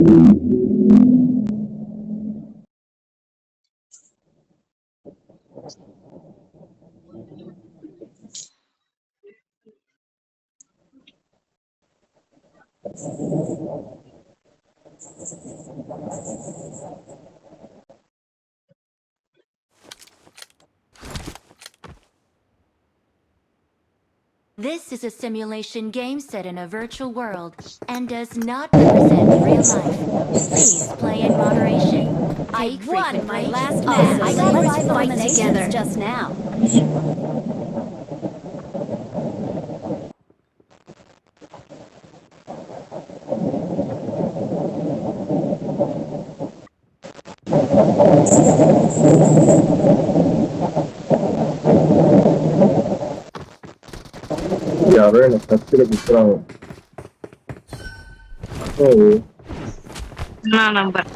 This is a simulation game set in a virtual world and does not represent real life. Please play in moderation. I Take won frequent my breaks. last match. I Let's got 5 fight eliminations together just now. யாரோ என்ன கத்தில குத்துறாங்க. Number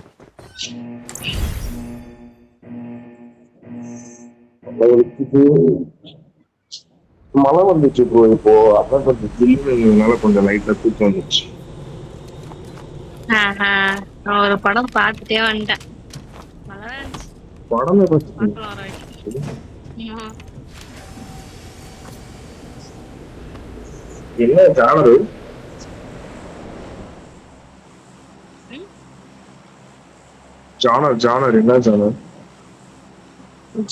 மழை வந்துச்சு bro இப்போ. அதான் கொஞ்சம் ஜில்லுனால கொஞ்சம் லைட்டா தூக்கம் வந்துச்சு. நான் ஒரு படம் பார்த்துட்டே வந்துட்டேன். படமே பத்தி என்ன ஜானரு? ஜானர் என்ன ஜானர்?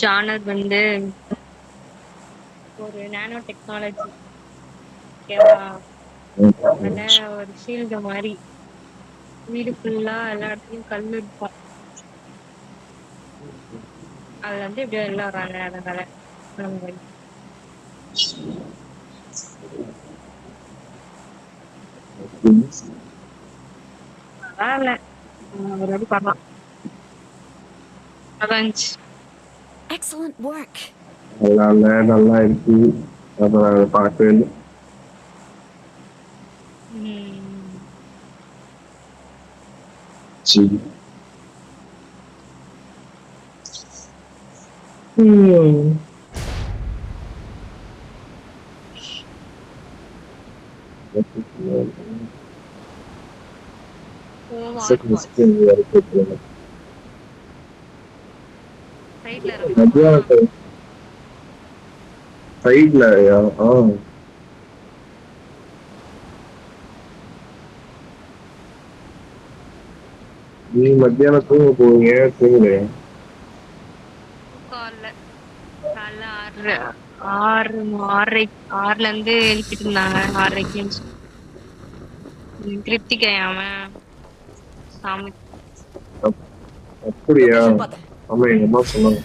ஜானர் வந்து ஒரு நானோ டெக்னாலஜி. ஒரு ஷீல்டு மாதிரி வீடு ஃபுல்லா எல்லா இடத்துலயும் கல் இருக்கும். அது வந்து இப்படி எல்லாம் வராங்க. அதனால பரவாயில்ல, ஒரு வாட்டி பார்க்கலாம். அதான் Excellent work. நல்லா இருக்கு. அப்புறம் பார்க்கவே இல்லை. சரி. சைட்லயா? நீ மத்தியானம் தூங்க போவீங்க, தூங்கலையா? காலைல 6:30 இருந்து எழுப்பிட்டு இருந்தாங்க. 6:30 கிருத்திகையாம சாமி. அப்படியா? ஆமா, எங்க அம்மா சொன்னாங்க.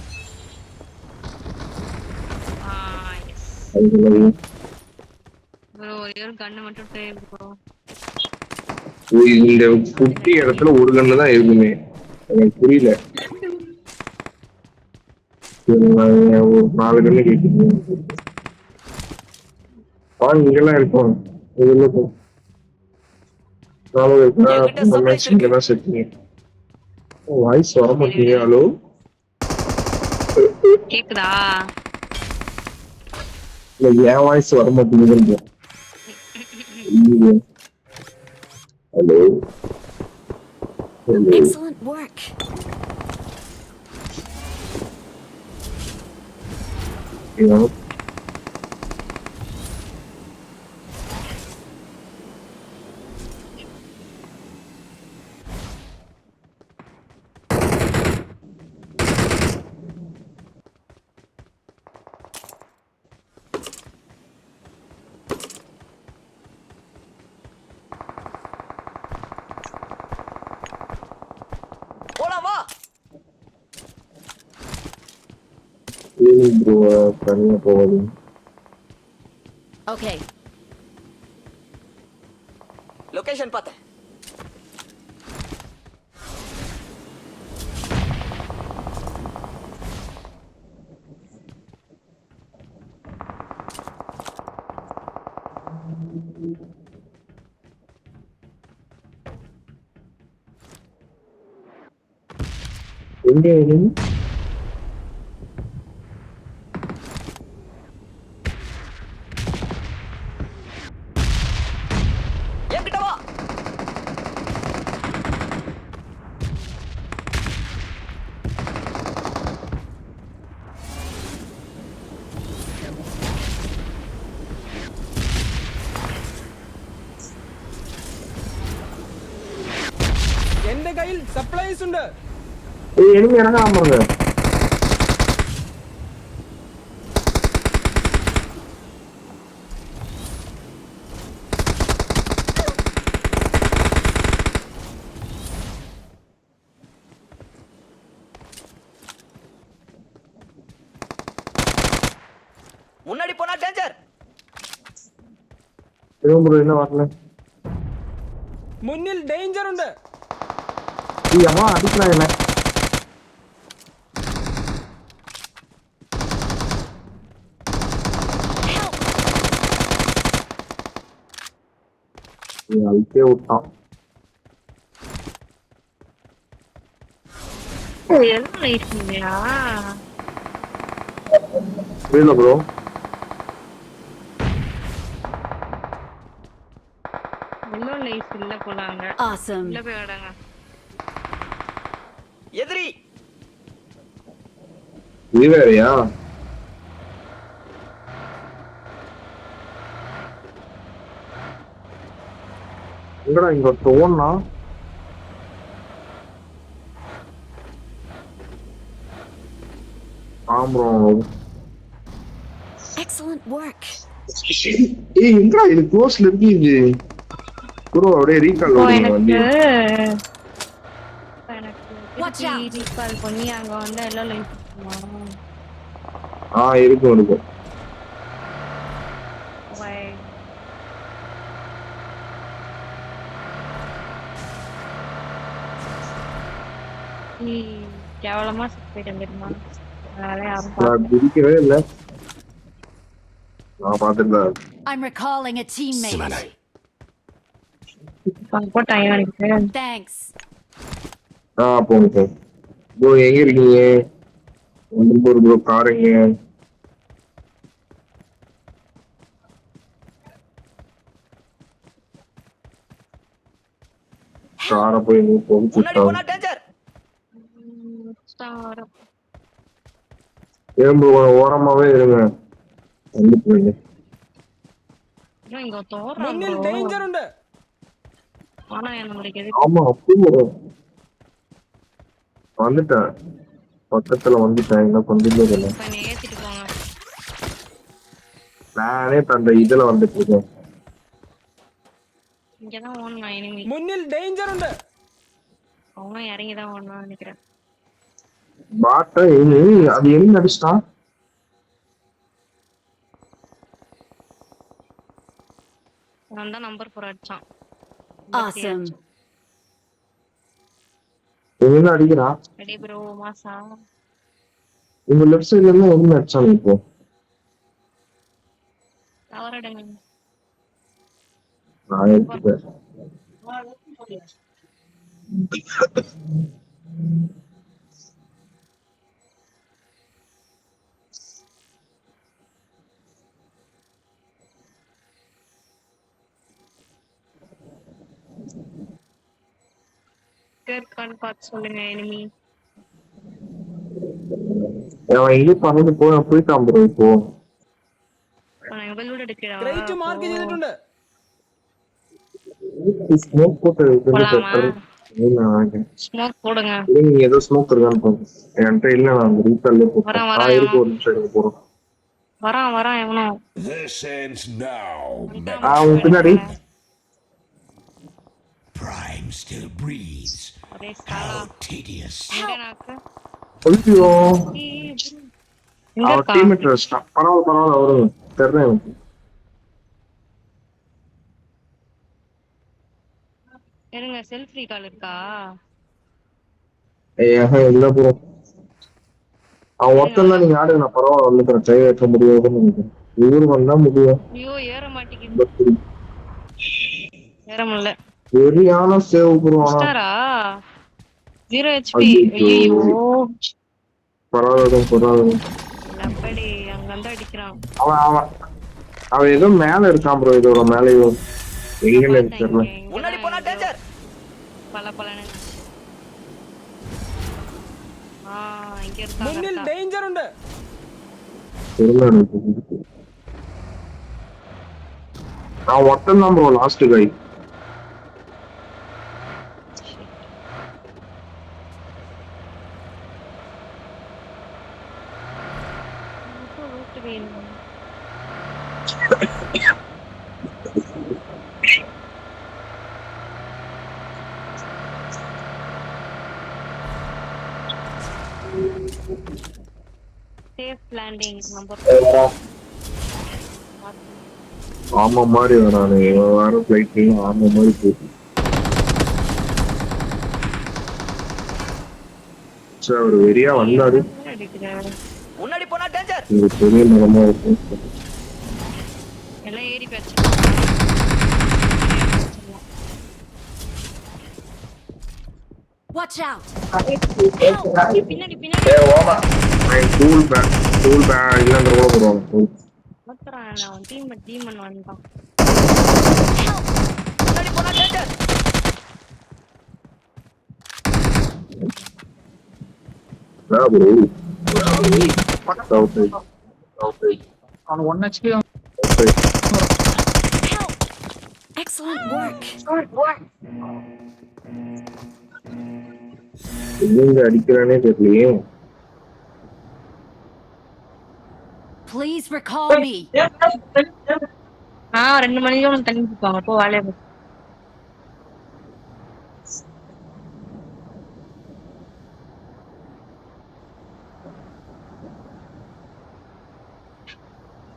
ஒரே ஒரு கண்ணு மட்டும் தேவைப்படும். இந்த குட்டி இடத்துல ஒரு கண்ணு தான் இருக்குமே, எனக்கு புரியல. ஒரு 4 கண்ணு கேட்குது. இங்கெல்லாம் இருக்கும். வாய்ஸ் வர மாட்டீங்க. ஹலோ, கேக்குதா? இல்ல, என் வாய்ஸ் வர மாட்டேங்குது. Hello, Excellent work. தனியா போவாது. Okay. லொகேஷன் பார்த்தேன். எங்க என்கிட்ட வா. എന്റെ കയ്യിൽ സപ്ലൈസ് ഉണ്ട്. ஏய் enemy இறங்கலாம் பாருங்க. முன்னாடி போனா டேஞ்சர். ப்ரோ என்ன வரல. മുന്നിൽ ഡേഞ്ചർ ഉണ്ട്. ஏய் அம்மா அடிக்கிறான் என்ன. ஏய் அல்பே விட்டான். எல்லாம் இருக்கீங்களா? புரியல ப்ரோ. எல்லாம் லைஃப் இல்ல போலாங்க. Awesome. உள்ள போய் ஆடுங்க. எதிரி. இது வேறயா? எங்கடா இங்க தோணா? ப்ரோ. Excellent work. ஏய் எங்கடா இது க்ளோஸ்ல இருக்கு இது. ப்ரோ அப்படியே ரீகால் ஓடுங்க வண்டி. Watch out. ரீகால் பண்ணி அங்க வந்து எல்லாம் லைஃப் இருக்கும். பை. கேவலமா போயிட்டேன் தெரியுமா? அதனால யாரும் நான் பிடிக்கவே இல்லை. நான் பார்த்துட்டேன். I'm recalling a teammate. போட்டாங்க எனக்கு. Thanks. போங்க ப்ரோ. எங்க இருக்கீங்க? ஒன்று போற ப்ரோ. காருங்க. காரை போய் முன்னாடி போனா டேஞ்சர். ஸ்டார். ஏன் ஓரமாவே இருங்க. வந்து போயிங்க. இங்க தோற. മുന്നിൽ ഡേഞ്ചർ ഉണ്ട്. ஆனா நம்மளுக்கு எதுக்கு? ஆமா அப்போ வந்துட்டேன். பக்கத்துல வந்துட்டேன். என்ன பண்றீங்க தெரியல. பண்ணி ஏத்திட்டு போங்க. நானே அந்த இதுல வந்துட்டு இருக்கேன். இங்க தான் ஓடணும் எனிமி. മുന്നിൽ ഡേഞ്ചർ ഉണ്ട്. அவங்க இறங்கி தான் ஓடணும் நினைக்கிறேன். பாட்ட அது என்ன அடிச்சிட்டான்? நான் தான் நம்பர் 4 அடிச்சான். Awesome. என்ன அடிக்கிறா? ரெடி ப்ரோ மாசா. உங்க லெஃப்ட் சைடுல இருந்து என்ன அடிச்சான் இப்போ? தவறடங்க. நான் எடுத்துட்டேன். இருக்கான்னு பார்த்து சொல்லுங்க எனிமி. அவன் எங்க பறந்து போயிட்டான் ப்ரோ இப்போ. நான் இவளோட எடுக்கறா. ക്രേറ്റ് മാർക്ക് ചെയ്തിട്ടുണ്ട്. ஸ்மோக் போட்டு ஸ்மோக் போடுங்க. நீங்க ஏதோ ஸ்மோக் இருக்கான்னு பாருங்க. என்கிட்ட இல்ல. நான் ரீகால்ல போட்டேன். இருக்கு ஒரு நிமிஷம் போறோம். வரான் எவனோ. This ends now. உன் பின்னாடி. Prime still breathes. அரே சாலா. How tedious. எங்கனாக்கு? ஐயோ எங்க அவன் இருக்கா? டீம்மேட் ரெஸ்டா. பரவாயில்ல அவரு தெரியல எனக்கு. இருங்க செல்ஃப் ரீகால் இருக்கா? இல்ல ப்ரோ. அவன் ஒருத்தன் தான். நீங்க ஆடுங்க. நான் பரவாயில்ல வந்துக்கிறேன். ட்ரை வைக்க முடியாதுன்னு நினைக்கிறேன். இவரு வந்தா முடியும். ஐயோ ஏற மாட்டேங்குது. ஏற முடியல. சரியான சேவ் ப்ரோ. ஸ்டாரா 0 HP. ஐயோ பரவாயில்ல. லப்படி அங்க வந்து அடிக்கிறான். அவன் ஏதோ மேல இருக்கான் ப்ரோ. இதோட மேலேயோ எங்கன்னு எனக்கு தெரியல. முன்னாடி போனா டேஞ்சர். பலன்னு. இங்க இருக்கான். മുന്നിൽ ഡേഞ്ചർ ഉണ്ട്. தெரியல எனக்கு. நான் ஒருத்தன் தான் ப்ரோ லாஸ்ட் கை. வேணும். சேஃப் லேண்டிங் நம்பர் ஆமா மாதிரி வரானு வேற பிளைட்ல ஆமா மாதிரி போகுது. சரி அவர் வெறியா வந்தாரு. அடிக்கிறாரு. முன்னாடி போனா டேஞ்சர். இது பெரிய நிலமா இருக்கும். எல்லாம் ஏறி போச்சு. Watch out! பின்னாடி பின்னாடி ஓமா டூல் பேக் இல்லங்க ஓட போறோம். மொத்தறான் அவன் டீமன் வந்தான். முன்னாடி போனா டேஞ்சர். ப்ரோ அவன் 1 HP Excellent work. எங்க அடிக்கிறானே தெரியலையே. Please recall me. 2 மணிக்கு தண்ணி குடிப்பாங்க. போ வேலைய பாரு.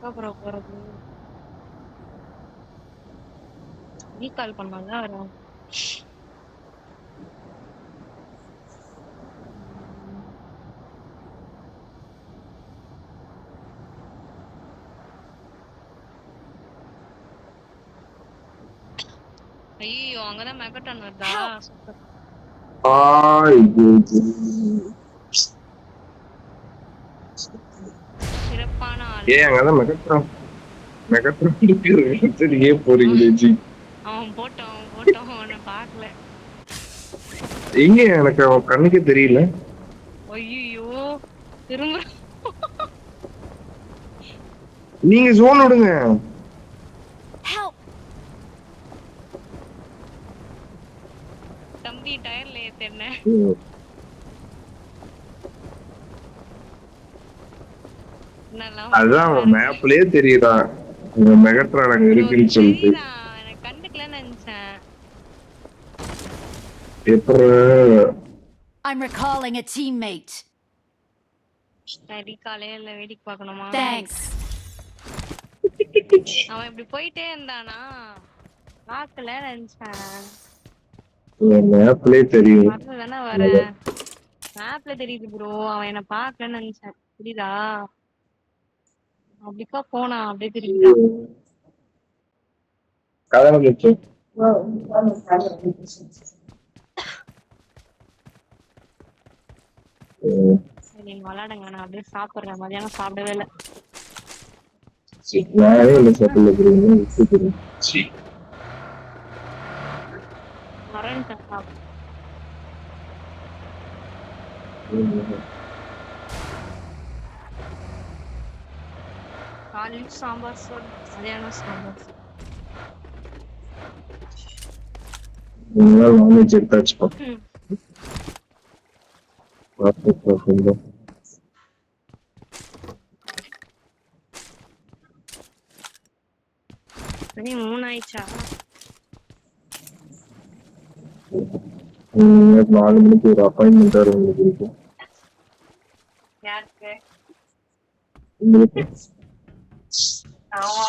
அப்புறம் போறது ரீகால் பண்ணாங்க வரும். ஐயோ அங்கதான் மெகட்டான் வருதா? சூப்பர். சிறப்பான ஆள். ஏன் அங்கதான் மெகட்ரான் சரியே போறீங்களே ஜி. அவன் போட்டோம் அவனை பார்க்கல. எங்க எனக்கு அவன் கண்ணுக்கே தெரியல. ஐயோ திரும்ப நீங்க ஜோன் விடுங்க. Help! தம்பி டயர்ல ஏத்தேன்ன. அதான் மேப்லயே தெரியுதா இந்த மெகட்ரான் அங்க இருக்குன்னு சொல்லிட்டு. எனக்கு கண்டுக்கலன்னு நினைச்சேன். எப்படி I'm recalling a teammate. சரி காலையில வேடிக்கை பார்க்கணுமா? Thanks. அவன் இப்படி போயிட்டே இருந்தானா பார்க்கல நினைச்சேன். மேப்லயே தெரியும். தானே வர மேப்ல தெரியுது ப்ரோ. அவன் என்ன பார்க்கலன்னு நினைச்சேன். புரியுதா? அப்படிக்கா போனா அப்படியே தெரியுதா? கதை வந்துச்சு. சரி நீங்க விளையாடுங்க. நான் அப்படியே சாப்பிடுறேன். மதியானம் சாப்பிடவே இல்லை. நானே இல்லை சாப்பிடல மறந்துட்டேன் சாப்பிட. காலையில் சாம்பார் சோறு, மதியானம் சாம்பார் சோறு. நான்வெஜ் எடுத்தாச்சு. சரி 3 ஆயிடுச்சா? 4 மணிக்கு ஒரு அப்பாயின்மெண்ட் வரும் உங்களுக்கு. யாருக்கு? உங்களுக்கு ஆமா.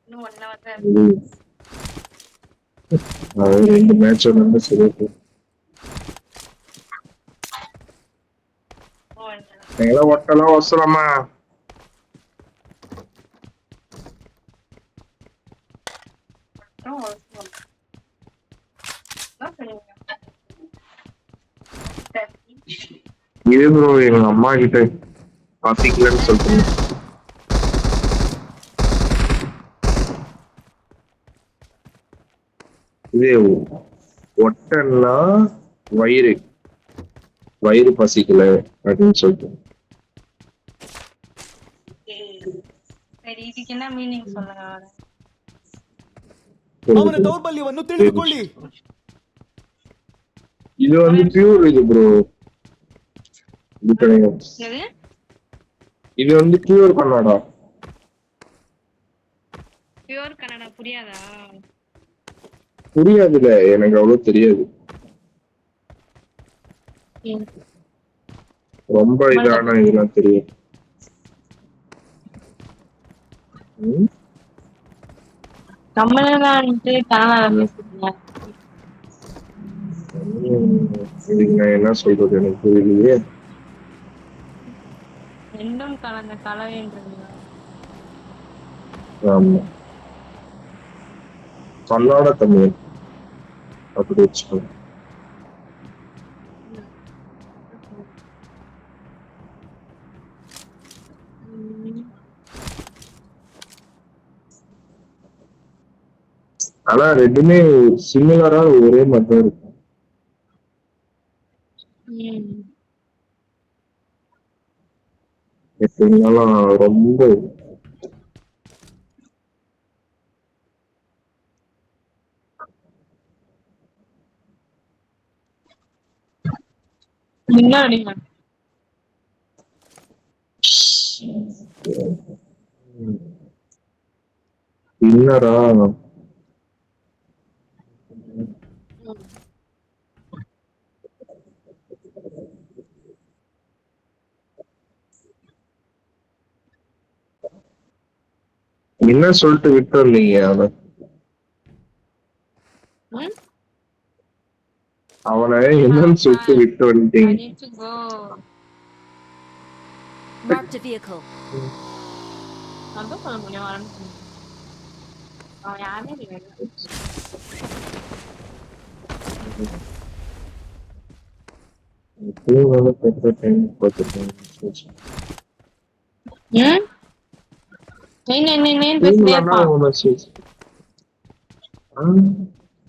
இன்னும் 1 hour தான் இருக்கு. அது 2 மேட்ச் வந்து சரி. நீங்களா ஒட்டலாம் அவசரமா? இது ப்ரோ எங்க அம்மா கிட்ட பாத்தீங்களான்னு சொல்றேன். இது ஒட்டன்னா வயிறு பசிக்கல அப்படின்னு சொல்லிட்டு. ಸರಿ ಇದಕ್ಕೆಲ್ಲ ಮೀನಿಂಗ್ சொல்லுங்க. ಅವನ ದೌರ್ಬಲ್ಯವನ್ನು ತಿಳಿದುಕೊಳ್ಳಿ. ಇದು ಒಂದು ಪ್ಯೂರ್ ಇದು ಬ್ರೋ. இது கிடையாது. எது இது வந்து கியூர் கன்னடா. பியூர் கன்னடா புரியாதா? புரியாதுல, எனக்கு அவ்வளவு தெரியாது. ம். ரொம்ப இதான இதெல்லாம் தெரியும். தமிழ்நாடு கன்னடா பேசுறீங்க. இதுக்கு நான் என்ன சொல்றது எனக்கு புரியலையே. ரெண்டும் கலந்த கலவைன்றீங்க. ஆமா, கன்னட தமிழ் அப்படி வச்சுக்கோங்க. ஆனா ரெண்டுமே சிமிலரா ஒரே மாதிரி தான் இருக்கும். எப்படினாலும் ரொம்ப இன்னரா என்ன சொல்லிட்டு விட்டு வந்தீங்க அவனை என்னன்னு சொல்லிட்டு விட்டு வந்துட்டீங்க. Marked a vehicle. அதான் சொல்ல முடியும். அவன் யாருமே தெரியாது.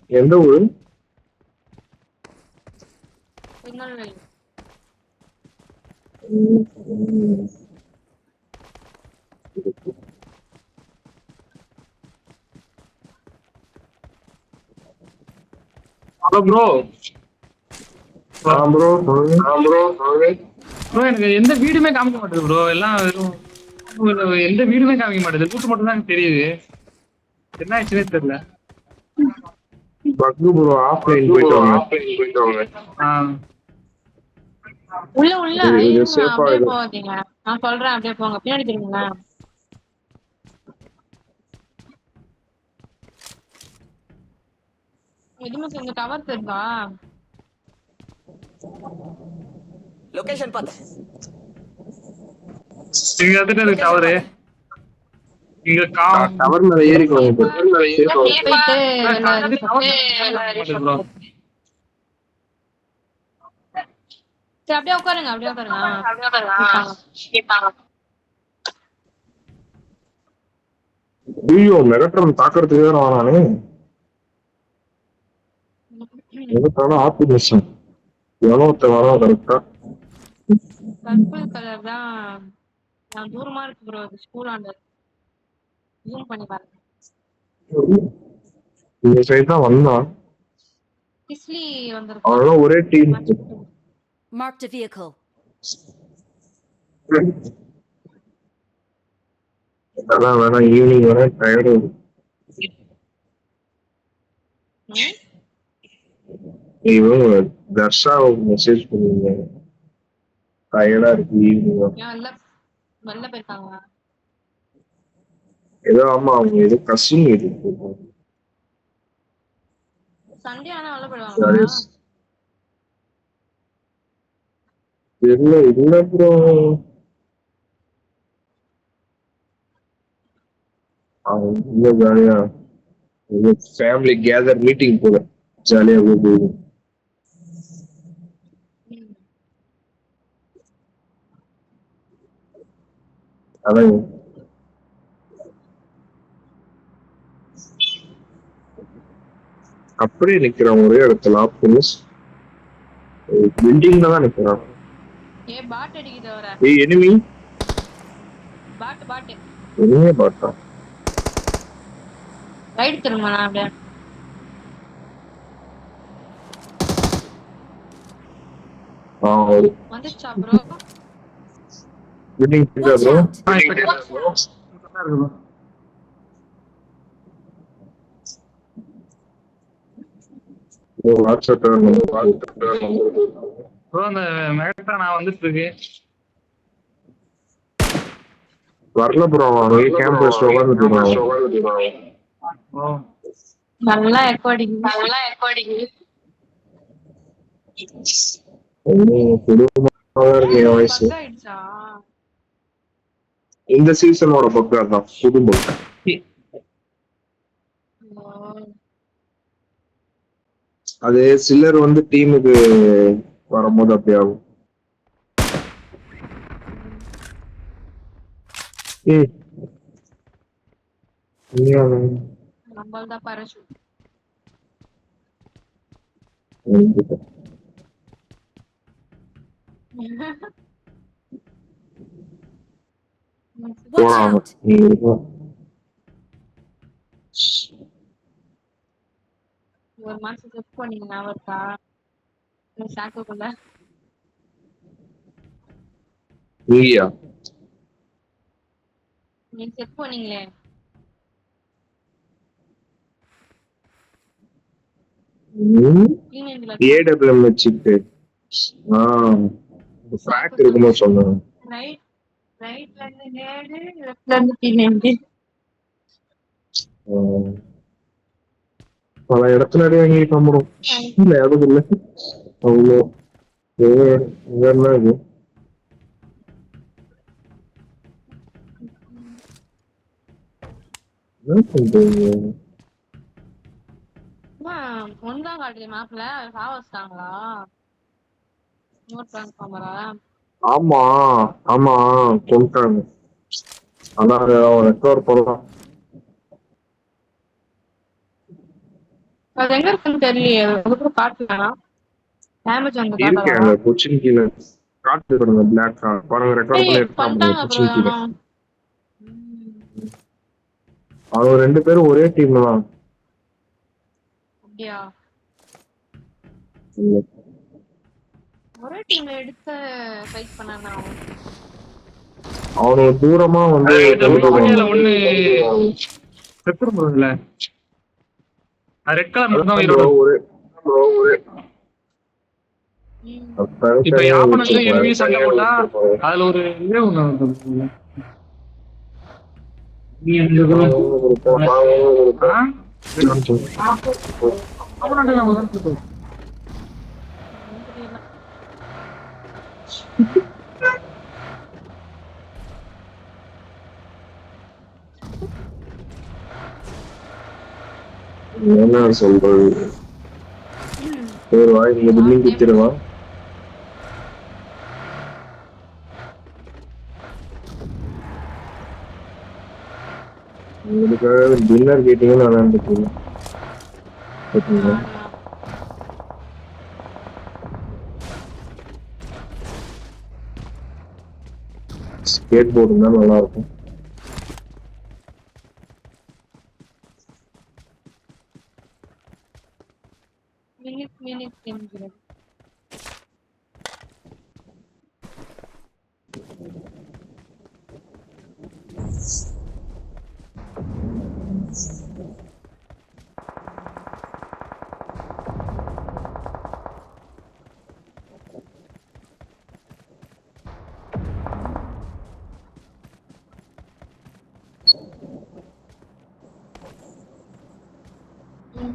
எந்த ஊரு? Hello bro. ப்ரோ எனக்கு எந்த வீடுமே காமிக்க மாட்டேது ப்ரோ. எல்லாம் எந்த வீடுமே காமிக்க மாட்டேது. ரூட் மட்டும் தான் எனக்கு தெரியுது. என்ன ஆச்சுன்னே தெரியல. பக்கு ப்ரோ, ஆஃப்லைன் போயிட்டு வாங்க. உள்ள இது safe ஆ அப்படியே இரு. போகாதீங்க. நான் சொல்றேன், அப்படியே போங்க. பின்னாடி தெரியுங்களா? எதுவுமே இந்த டவர் தெரியுதா? லொகேஷன் பாத்து. இங்க வந்துட்டு டவரு. இங்க டவர் மேல ஏறிக்கோங்க ப்ரோ. போயிட்டு சரி, அப்படியே உட்காருங்க. ஐயோ, மிரட்டுறன் தாக்குறதுக்கு வேற வரானே. எதுக்கான ஆப்டிமிஷன் எவ்வளோ வரான் கரெக்டா. பர்பிள் கலர் தான். நான் தூரமா இருக்கு ப்ரோ. ஸ்கூல் ஆண்ட ஜூம் பண்ணி பாருங்க. இந்த சைடு தான் வந்தான். கிஸ்லி வந்திருக்கு. அவனும் ஒரே டீம். Marked a vehicle. அதான் வேணாம், ஈவினிங் வர டயர்டு. இவங்க தர்ஷா மெசேஜ் பண்ணிருந்தாங்க, டயர்டா இருக்கு ஈவினிங். வெளில போயிருக்காங்க ஏதோ. ஆமா, அவங்க ஏதோ கசின் இருக்கு. சண்டே ஆனா வெளில போயிடுவாங்க. இல்ல ப்ரோ, அவங்க ஜாலியா ஃபேமிலி கேதர் மீட்டிங் போல ஜாலியா போகுது. அதான் அப்படியே நிக்கிறான் ஒரே இடத்துல. ஆப்டிமிஸ் பில்டிங்ல தான் நிக்கிறான். பாட் அடிக்குது அவரை. எனிமி பாட் எனிமே பாட்டா. ரைட் திரும்ப. நான் அப்படியே வந்துச்சா ப்ரோ? பில்டிங் இருக்கா Watch bro? out! WhatsApp bro அந்த மேக்டா நான் வந்துட்டு இருக்கு. வரல ப்ரோ, அவன் கேம்பஸ் உட்காந்துட்டு ஓ நல்லா எக்கோ அடிக்குது. குடும்பமா இருக்கு என் வயசு. பக் ஆயிடுச்சா? இந்த சீசனோட பக்கம் அதான் புது பக். ஓ. அது சிலர் வந்து டீமுக்கு வரும்போது அப்படி ஆகும். நம்மள்தான் பாராசூட். Watch out! ஒரு மாசம் செக் பண்ணீங்க ஞாபகம் இருக்கா? சாக்குக்குள்ள நீயா? நீங்க செக் பண்ணீங்களே. ஏடபிள்யூஎம் வச்சுட்டு ஃபிராக் இருக்கும்போது சொன்னேன். ரைட்ல இருந்து நேடு, லெஃப்ட்ல இருந்து பின்னாடி. பல இடத்துல அடி வாங்கி கம்பரும் இல்ல அதுவும் இல்ல அவ்வளோ என்ன இது. என்ன பண்றீங்க? ஒன்றாம் காட்டுல மேப்ல சாவச்சிட்டாங்களா? நோட் டிரான்ஸ்ஃபார்மரா? ஆமா ஆமா கொண்டாங்க. ஆனா அவன் ரெக்கவர் பண்ணலாம். அது எங்க இருக்குன்னு தெரியலையே. அதுக்கப்புறம் காட்டுலனா டேமேஜ் வந்து இருக்கேன் காட்டலாம். அந்த கொச்சின் கீழே காட்டு பாருங்க. பிளாக் பாருங்க ரெக்கார்ட் பண்ணி எடுத்தாங்க கொச்சின் கீழே. அவங்க 2 பேரும் ஒரே டீம் தான். அப்படியா? ஒரே டீம் எடுத்து ஃபைட் பண்ணானா? அவனுக்கு தூரமா வந்து ரெட் கலர் மட்டும் தான் உயிரோட. இப்ப யாப்பனத்துல எனிமி சண்டை போட்டா அதுல ஒரு இதே ஒண்ணு வந்து நீ என்ன சொல்றது? ஒரு வாய் நீங்க பில்லிங் குத்திடுவா. உங்களுக்கு டின்னர் கேட்டீங்கன்னு நான் நினைக்கிறேன். ஸ்கேட் போர்டு தான் நல்லா இருக்கும். மினிட் என்கிறது.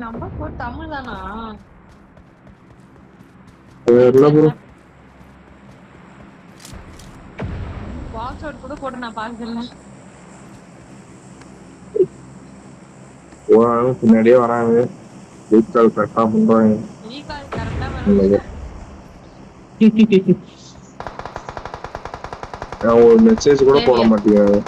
நம்ம போய் தமிழ் தானா? பாக்ஸ் அவுட் கூட போட்டு நான் பாக்கல. பின்னாடியே வராங்க. ரீகால் கரெக்டா பண்றாங்க. ரீகால் கரெக்டா பண்ணல. நான் ஒரு மெசேஜ் கூட போட மாட்டேங்கிறேன்.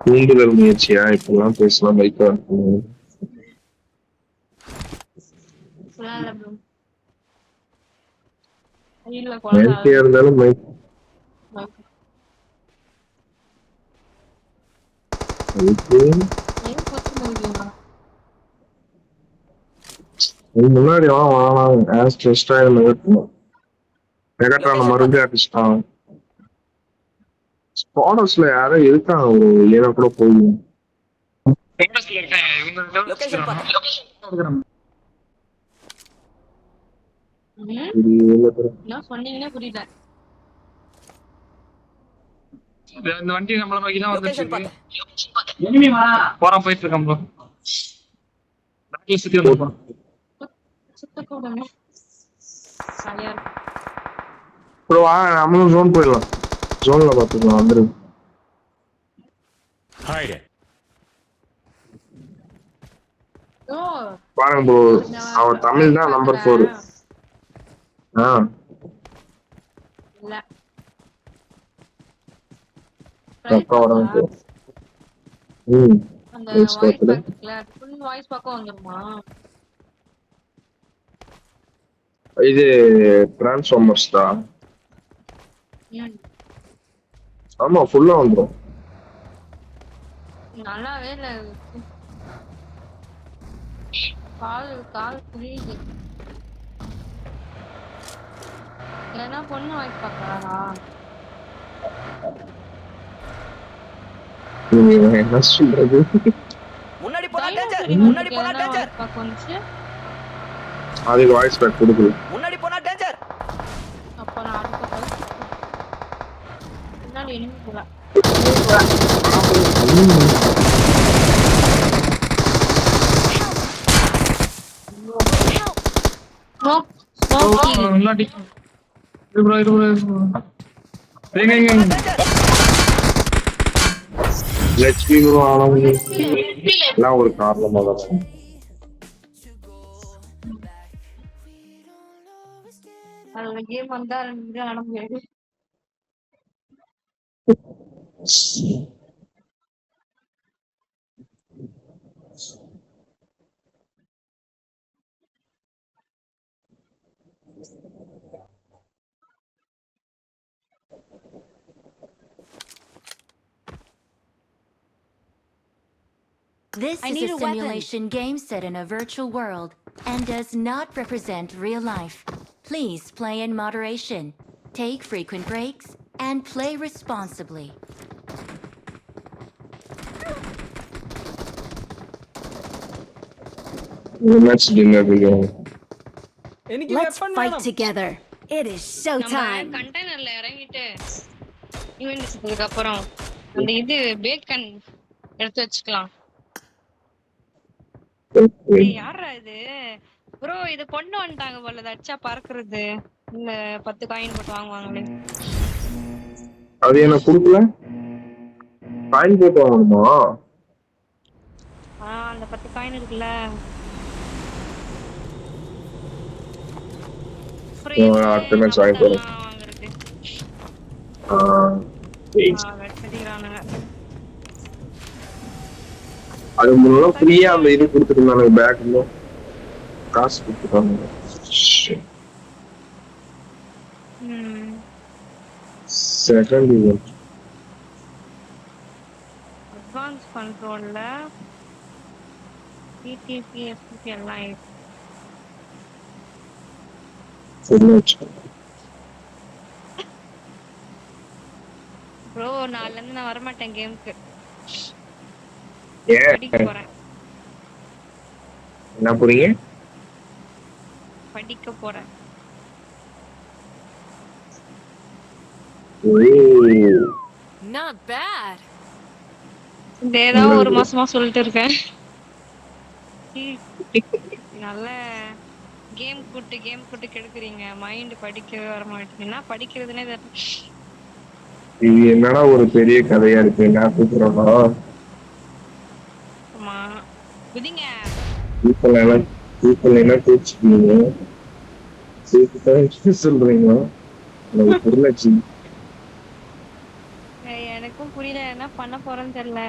தூண்டுதல் முயற்சியா இப்பெல்லாம் பேசலாம். பைக்கா இருந்தாலும் அதுக்கு ஏன் போச்சு முடியுமா? இது முன்னாடி வாங்க ஆஸ் டெஸ்டா இருக்கும் மெகாட்ரான மறுபடியும் அடிச்சிட்டான். ஸ்பாடர்ஸ்ல யாரோ இருக்காங்க ஒரு ஏதோ கூட போகும். ஃபேமஸ்ல இருக்காங்க இவங்க லொகேஷன் பார்த்தேன். என்ன சொன்னீங்கன்னா புரியல. இந்த வண்டி நம்மள நோக்கி தான் லொகேஷன் வந்துச்சு. பார்த்தேன். போறான் போயிட்டு இருக்கான் ப்ரோ. பேக்ல சுத்தி வந்து சுத்த கூடாது. சரியா இருக்கு. ப்ரோ நம்மளும் ஜோன் போயிடலாம். ஜோன்ல பாத்துக்கலாம் வந்துரு. Hide it. ஓ பாருங்க ப்ரோ அவன் தமிழ் தான் நம்பர் 4. இல்ல அப்பா வராங்க. அந்த Voice வாய்ஸ் பாக்கல. பேக்ல ஃபுல் வாய்ஸ் பேக்கும் வந்துருமா? இது டிரான்ஸ்ஃபார்மர்ஸ் தான். ஆமா ஃபுல்லா வந்துரும். நல்லாவே இல்ல. கால் புரியுது. ஏன்னா பொண்ணு வாய்ஸ் பாக்குறாரா? என்ன சொல்றது? முன்னாடி போனா டேஞ்சர். முன்னாடி போனா டேஞ்சர். பாக்க வந்துச்சு. அதுக்கு வாய்ஸ் பேக் கொடுக்கல. முன்னாடி போனா டேஞ்சர். அப்ப நான் அடுத்த பைக் பின்னாடி எனிமி போல. ஸ்மோக் முன்னாடி ப்ரோ எங்க லட்சுமி குரு ஆனவங்க எல்லாம் ஒரு காரணமா தான். அதுல கேம் வந்தா 2 ஆட முடியாது. This I is need a a weapon. simulation game set in a virtual world and does not represent real life. Please play in moderation, take frequent breaks, and play responsibly. Match dinner biryani. எனக்கு Let's weapon fight வேணும். together. It is நம்ம showtime. கண்டெய்னர்ல இறங்கிட்டு ஈவென்ட்ஸ்க்கு அப்புறம் அந்த இது bacon எடுத்து வச்சுக்கலாம். யாரா இது ப்ரோ? இது கொண்டு வந்துட்டாங்க போல. இது அடிச்சா பறக்குறது. இந்த 10 காயின் போட்டு வாங்குவாங்களே. அது எனக்கு கொடுக்கல. காயின் போட்டு வாங்கணுமா? அந்த 10 காயின் இருக்குல்ல. அடுத்த மேட்ச் வாங்கி போறேன். அது முன்னாடி ஃப்ரீயா அந்த இது கொடுத்துருந்தாங்க பேக்ல. காசு கொடுத்துட்டாங்க. செகண்ட் ஈவென்ட் அட்வான்ஸ் கண்ட்ரோல்ல டிடிபி எஸ்டிபி எல்லாம் இருக்கு. ப்ரோ நாளைல இருந்து நான் வர மாட்டேன் கேமுக்கு. படிக்க போறேன். என்ன போறீங்க? படிக்க போறேன். Not bad. ஏதாவது ஒரு மாசமா சொல்லிட்டு இருக்கேன். நல்ல கேம் கூட்டு கெடுக்குறீங்க. மைண்ட் படிக்கவே வர மாட்டேங்குது. படிக்கிறதுனே இது என்னடா ஒரு பெரிய கதையா இருக்கு. என்ன கூப்பிடுறோம்னா ஆமா புதிங்க people என்ன கூப்பிடுறீங்க சொல்றீங்க. எனக்கும் புரியல. என்ன பண்ண போறேன்னு தெரியல.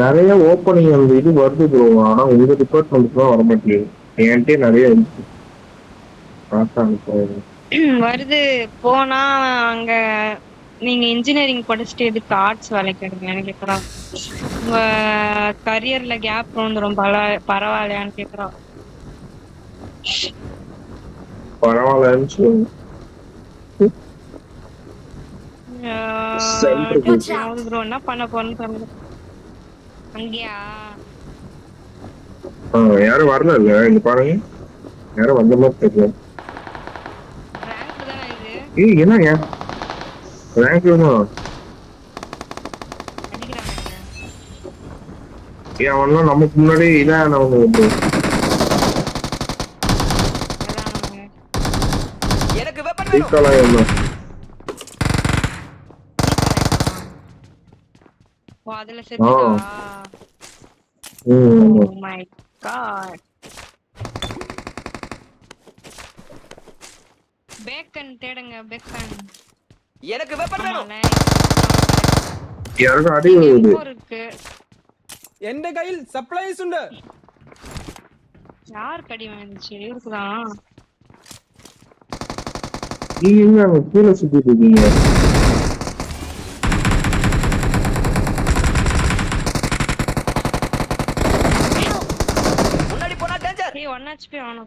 நிறைய ஓப்பனிங் அந்த இது வருது ப்ரோ. ஆனா உங்க டிபார்ட்மெண்ட் தான் வர மாட்டேங்குது. என்கிட்ட நிறைய இருக்கு. வருது போனா அங்க நீங்க இன்ஜினியரிங் படிச்சுட்டு எதுக்கு ஆர்ட்ஸ் வேலைக்கு எடுக்கலன்னு கேக்குறான். உங்க கரியர்ல கேப் வந்துரும் பரவாயில்லையான்னு கேக்குறான். பரவாயில்லன்னு சொல்லுங்க. ப்ரோ என்ன பண்ண போறேன்னு தெரியல. அங்கயா யாரும் வரல இல்ல இங்க பாருங்க, யாரும் வந்த மாதிரி தெரியல. ரேங்க் தானே இது? ஏய் என்னங்க ரேங்க் வேணும்? அடிக்கிறாங்க. ஏன் அவன்லாம் நமக்கு முன்னாடி இதான் அவங்க எனக்கு வெப்பன் வேணும். வீக்காலாம் என்ன ஓ அதுல செத்துட்டா. Oh my God. பேக்கன் தேடுங்க பேக்கன். எனக்கு வெப்பன் வேணும். யாருக்கும் அடி வருது. இருக்கு. എന്റെ കയ്യിൽ സപ്ലൈസ് ഉണ്ട്. யார் கடி வந்துச்சு? இருக்குதான். நீங்க எங்க அங்க கீழே சுத்திட்டு இருக்கீங்க? முன்னாடி போனா டேஞ்சர். ஏய் 1 HP ஆனோ.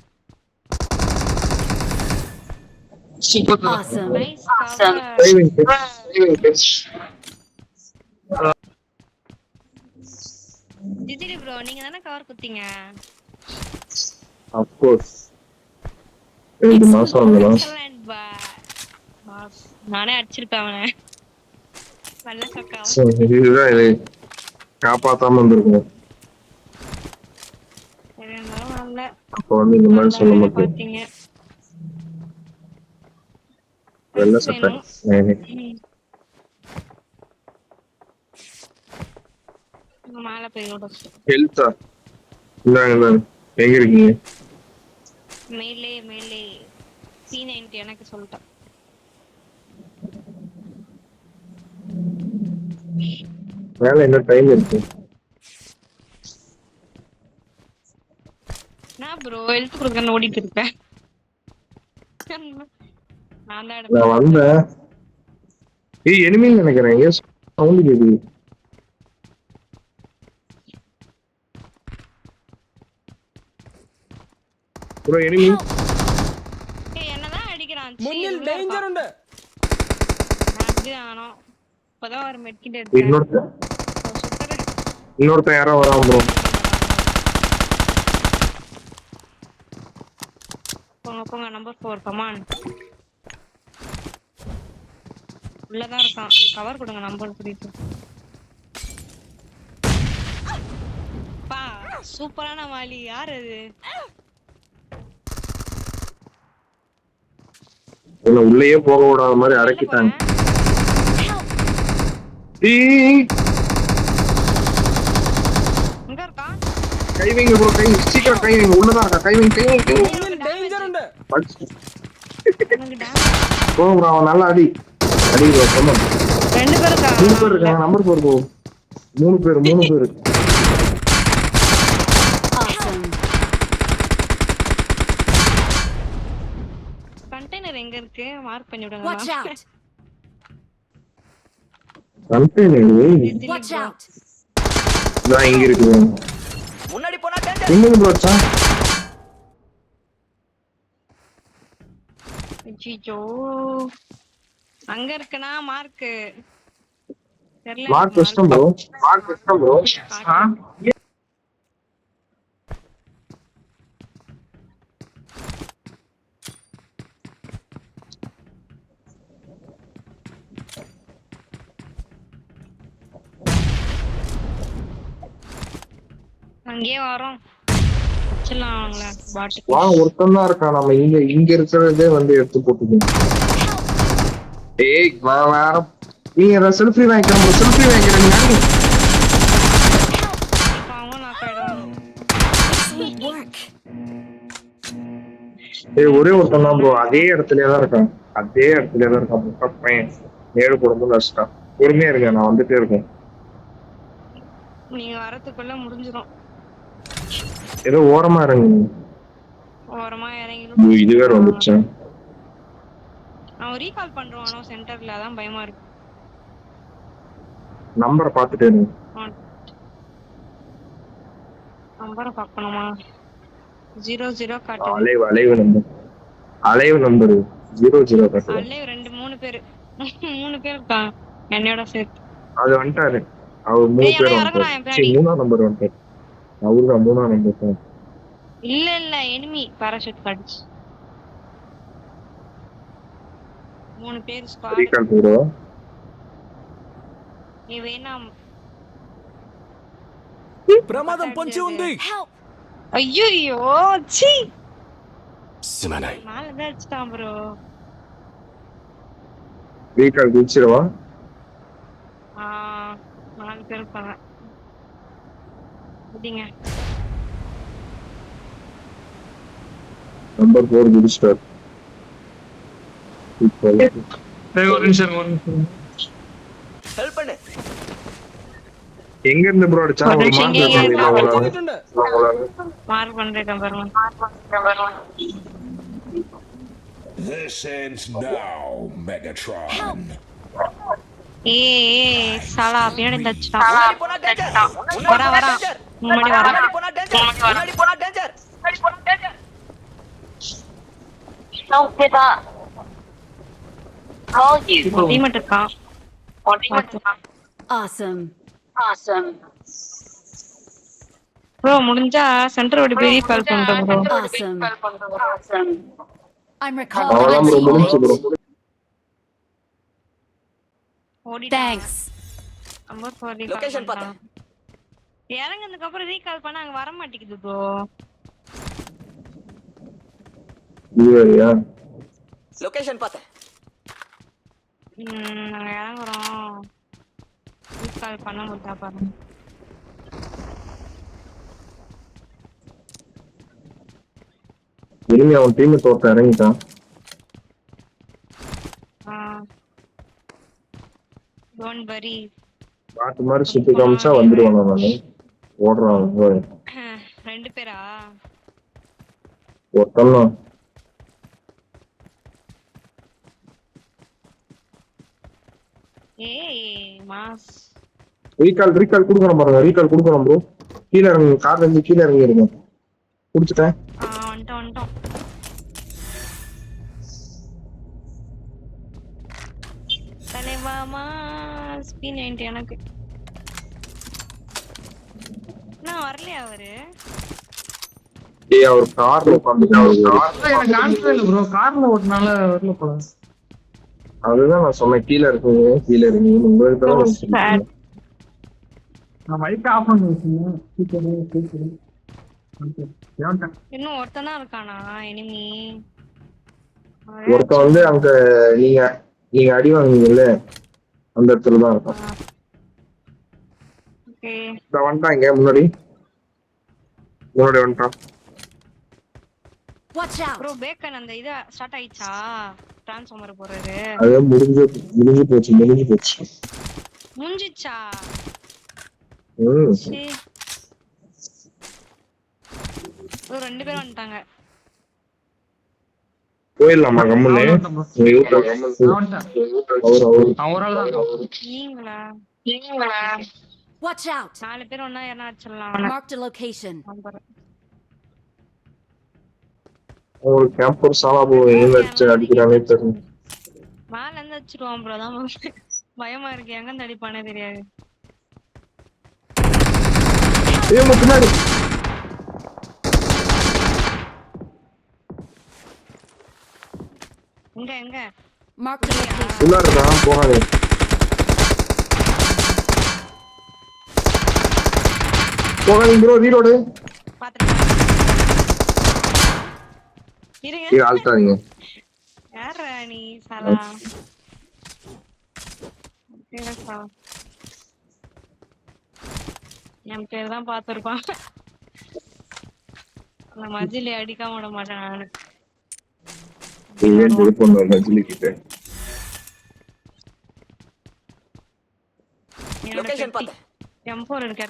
Awesome. Nice Saving this. ஜிஜிடி ப்ரோ நீங்க தானே கவர் குத்தீங்க? Of course. 2 மாசம் ஆகலாம். Excellent boss. நானே அடிச்சிருப்பேன் அவனை. நல்ல சொக்கா. இதுதான் இது காப்பாத்தாம இருந்திருக்கும். இருந்தாலும் நல்ல அப்போ வந்து இந்த மாதிரி சொல்ல மாட்டேன். பாத்தீங்க. வெள்ள சட்டை மேல போய் ஹெல்த்தா இந்தாங்க எங்க இருக்கீங்க? மேலே மேலே C90 எனக்கு சொல்லிட்டேன். மேல என்ன டைம் இருக்கு? நான் ப்ரோ ஹெல்த் கொடுக்கறேன்னு ஓடிட்டு இருப்பேன். நான் வந்தேன். ஏய் எனிமி நினைக்கிறேன். எஸ் சவுண்ட் கேக்குது. Bro enemy. ஏய் என்னதான் அடிக்குறான்? മുന്നിൽ ഡേഞ്ചർ ഉണ്ട്. அடியானோ. இப்போதான் ஒரு மெட்கிட் எடுத்தேன். இன்னொருத்த யாரோ வரான் ப்ரோ. போங்க போங்க நம்பர் 4 கமான். உள்ளதான் இருக்கான். கவர் கொடுங்க நம்பர் 3. பா சூப்பரான வாலி. யார் அது? என்ன உள்ளேயே போக விடாத மாதிரி அடக்கிட்டாங்க. எங்க இருக்கா? கை வைங்க ப்ரோ, கை சீக்கிரம் கை வைங்க. உள்ளதான் இருக்கா? கை வைங்க, கை வைங்க. മുന്നിൽ ഡേഞ്ചർ ഉണ്ട്. எனக்கு டேமேஜ். ப்ரோ ப்ரோ அவன் நல்லா அடி அடி ப்ரோ. சொன்னா 2 பேர் இருக்கா? 3 பேர் இருக்காங்க. Number 4 bro. 3 பேர். Awesome. கண்டெய்னர் எங்க இருக்கு? மார்க் பண்ணி Watch விடுங்க. out. Container Watch out. இதான் இங்க இருக்கு. முன்னாடி போனா டேஞ்சர். எங்க ப்ரோ அச்சா? ஜிஜோ அங்க இருக்குனா மார்க் தெரியல. மார்க் கஷ்டம் ப்ரோ. அங்கேயே வரோம். வச்சலாம் அவங்கள பாட்டு. வா ஒருத்தன் தான் இருக்கான். நம்ம இங்க இருக்கிறதே வந்து எடுத்து போட்டுக்கோங்க. ஏய் வா வேற நீங்க செல்ஃபி வாங்கிக்கிறோம். செல்ஃி வாங்கிக்கிறீங்க. அவங்க நான் போயிடுவோம். Sweet work. ஏய் ஒரே ஒருத்தன் தான் ப்ரோ. அதே இடத்துலயே தான் இருக்கான். பையன் நேரு போடும்போது நஷ்டம். பொறுமையா இருங்க, நான் வந்துட்டே இருக்கேன். நீங்க வரதுக்குள்ள முடிஞ்சிரும். ஏதோ ஓரமா இருங்க. ஓரமா இறங்கி ஐயோ, இது வேற வந்துச்சா? அவன் ரீகால் பண்றானோ சென்டர்ல, அதான் பயமா இருக்கு. நம்பரை பார்த்துட்டே இருங்க. நம்பரை பார்க்கணுமா? 00 காட்டுது. அலைவு நம்பர் 00 காட்டுது. அல்லே 3 பேரு 3 பேர் இருக்கான் என்னோட சேர்த்து. அது வந்துட்டாரு. அவர் 3 ஏய், பேர் அவன் வந்துட்டாரு. இறங்குறான் சரி, பின்னாடி. 3ஆம் நம்பர் வந்துட்டாரு. அவருதான் 3ஆம் நம்பர் தான். இல்ல எனிமி பாராசூட் காட்டுச்சு. 3 பேர் ஸ்குவாட். ரீகால் போடுவா. நீ வேணாம். ప్రమాదం పొంచి ఉంది. ஐயோ சீ, すまない。 மேல தான் அடிச்சிட்டான் ப்ரோ. ரீகால் குதிச்சிருவா. 4 பேர் இருப்பாங்க. அப்படிங்க. நம்பர் 4 குதிச்சிட்டார். சரி, ஒரு நிமிஷம். ஹெல்ப் பண்ணு. எங்க இருந்து ப்ரோ அடிச்சா? ஒரு நிமிஷம், மார்க் இங்க பண்ணீங்களா உங்களால? പോയിട്ടുണ്ട്. மார்க் பண்றேன் பாருங்க. This ends now, Megatron. ஏய் சாலா பின்னாடி தச்சிட்டான். முன்னாடி போனா டேஞ்சர். வரா. முன்னாடி வரா. முன்னாடி போனா டேஞ்சர். முன்னாடி போனா டேஞ்சர். டீமேட் இருக்கான். Awesome. ப்ரோ முடிஞ்சா சென்டர் ஓடி பெரிய கால் பண்றேன் ப்ரோ. Awesome. I'm அவ்வளவுதான் ப்ரோ, recalling. முடிஞ்சு ப்ரோ. Thanks. லொகேஷன் பார்த்தேன். இறங்குனதுக்கு அப்புறம் ரீகால் பண்ண அங்க வர மாட்டேங்குது ப்ரோ. இதுவரையா? லொகேஷன் பார்த்தேன். நாங்க இறங்குறோம். ரீகால் பண்ண முடியா பாருங்க. இனிமே அவன் டீம் தோட்ட இறங்கிட்டான். Don't worry. பாட்டு மாதிரி சுத்தி காமிச்சா வந்துடுவான். நானு ஓடுறான். 2 பேரா? ஒருத்தன் ஏய் மாஸ். ரீகால் கொடுக்கணும் பாருங்க. ரீகால் கொடுக்கணும் ப்ரோ. கீழே இறங்குங்க. கார்ல இருந்து கீழே இறங்கி இருங்க. குடிச்சிட்டேன். வந்துட்டோம். தலைவாமா P90 எனக்கு. நான் வரலையா அவரு? ஏய், அவர் கார்ல உட்காந்துட்டாரு. எனக்கு கான்செப்ட் இல்ல ப்ரோ, கார்ல ஓட்டுனால வரல போல. அதுதான் நான் சொன்னேன், கீழே இருக்குங்க, கீழே இறங்கி உங்களுக்கு தான் வந்து நான் மைக் ஆஃப் பண்ணி வச்சிருந்தேன். இன்னும் ஒருத்தனா இருக்கானா எனிமி? ஒருத்தன் வந்து அங்க நீங்க அடி வாங்குவீங்கல்ல அந்த இடத்துல தான் இருக்கும். ஓகே வந்துட்டான். இங்க முன்னாடி வந்துட்டான். Watch out. ப்ரோ பேக்கன் அந்த இத ஸ்டார்ட் ஆயிச்சா? ட்ரான்ஸ்ஃபார்மர் போறது அது முடிஞ்சு போச்சு. முடிஞ்சிச்சா? சீ. ப்ரோ 2 பேரும் வந்துட்டாங்க. போயிடலாமா கம்முன்னு? அவரால் தான். நீங்களா? Watch out. 4 பேர் ஒண்ணா ஏறனா அடிச்சிடலாம். Marked a location. ஒரு கேம்பர் சாலா அடிக்கிறானே தெரியல. மேல இருந்து அடிச்சிடுவான் ப்ரோ. தான் பயமா இருக்கு, எங்க இருந்து அடிப்பானே தெரியாது. பின்னாடி எங்க Marked a location. உள்ள இருக்கான். போகாதே. போகாதீங்க ப்ரோ. ரீலோடு பாத்துட்டேன். இருங்க. இது ஆல்ட்டாதீங்க. யாரா நீ சாலா? என் பேர் தான் பாத்துருப்பான். அந்த மஜிலி அடிக்காம விட மாட்டேன் நானு. லொகேஷன் பார்த்தேன். M4 இருக்கு.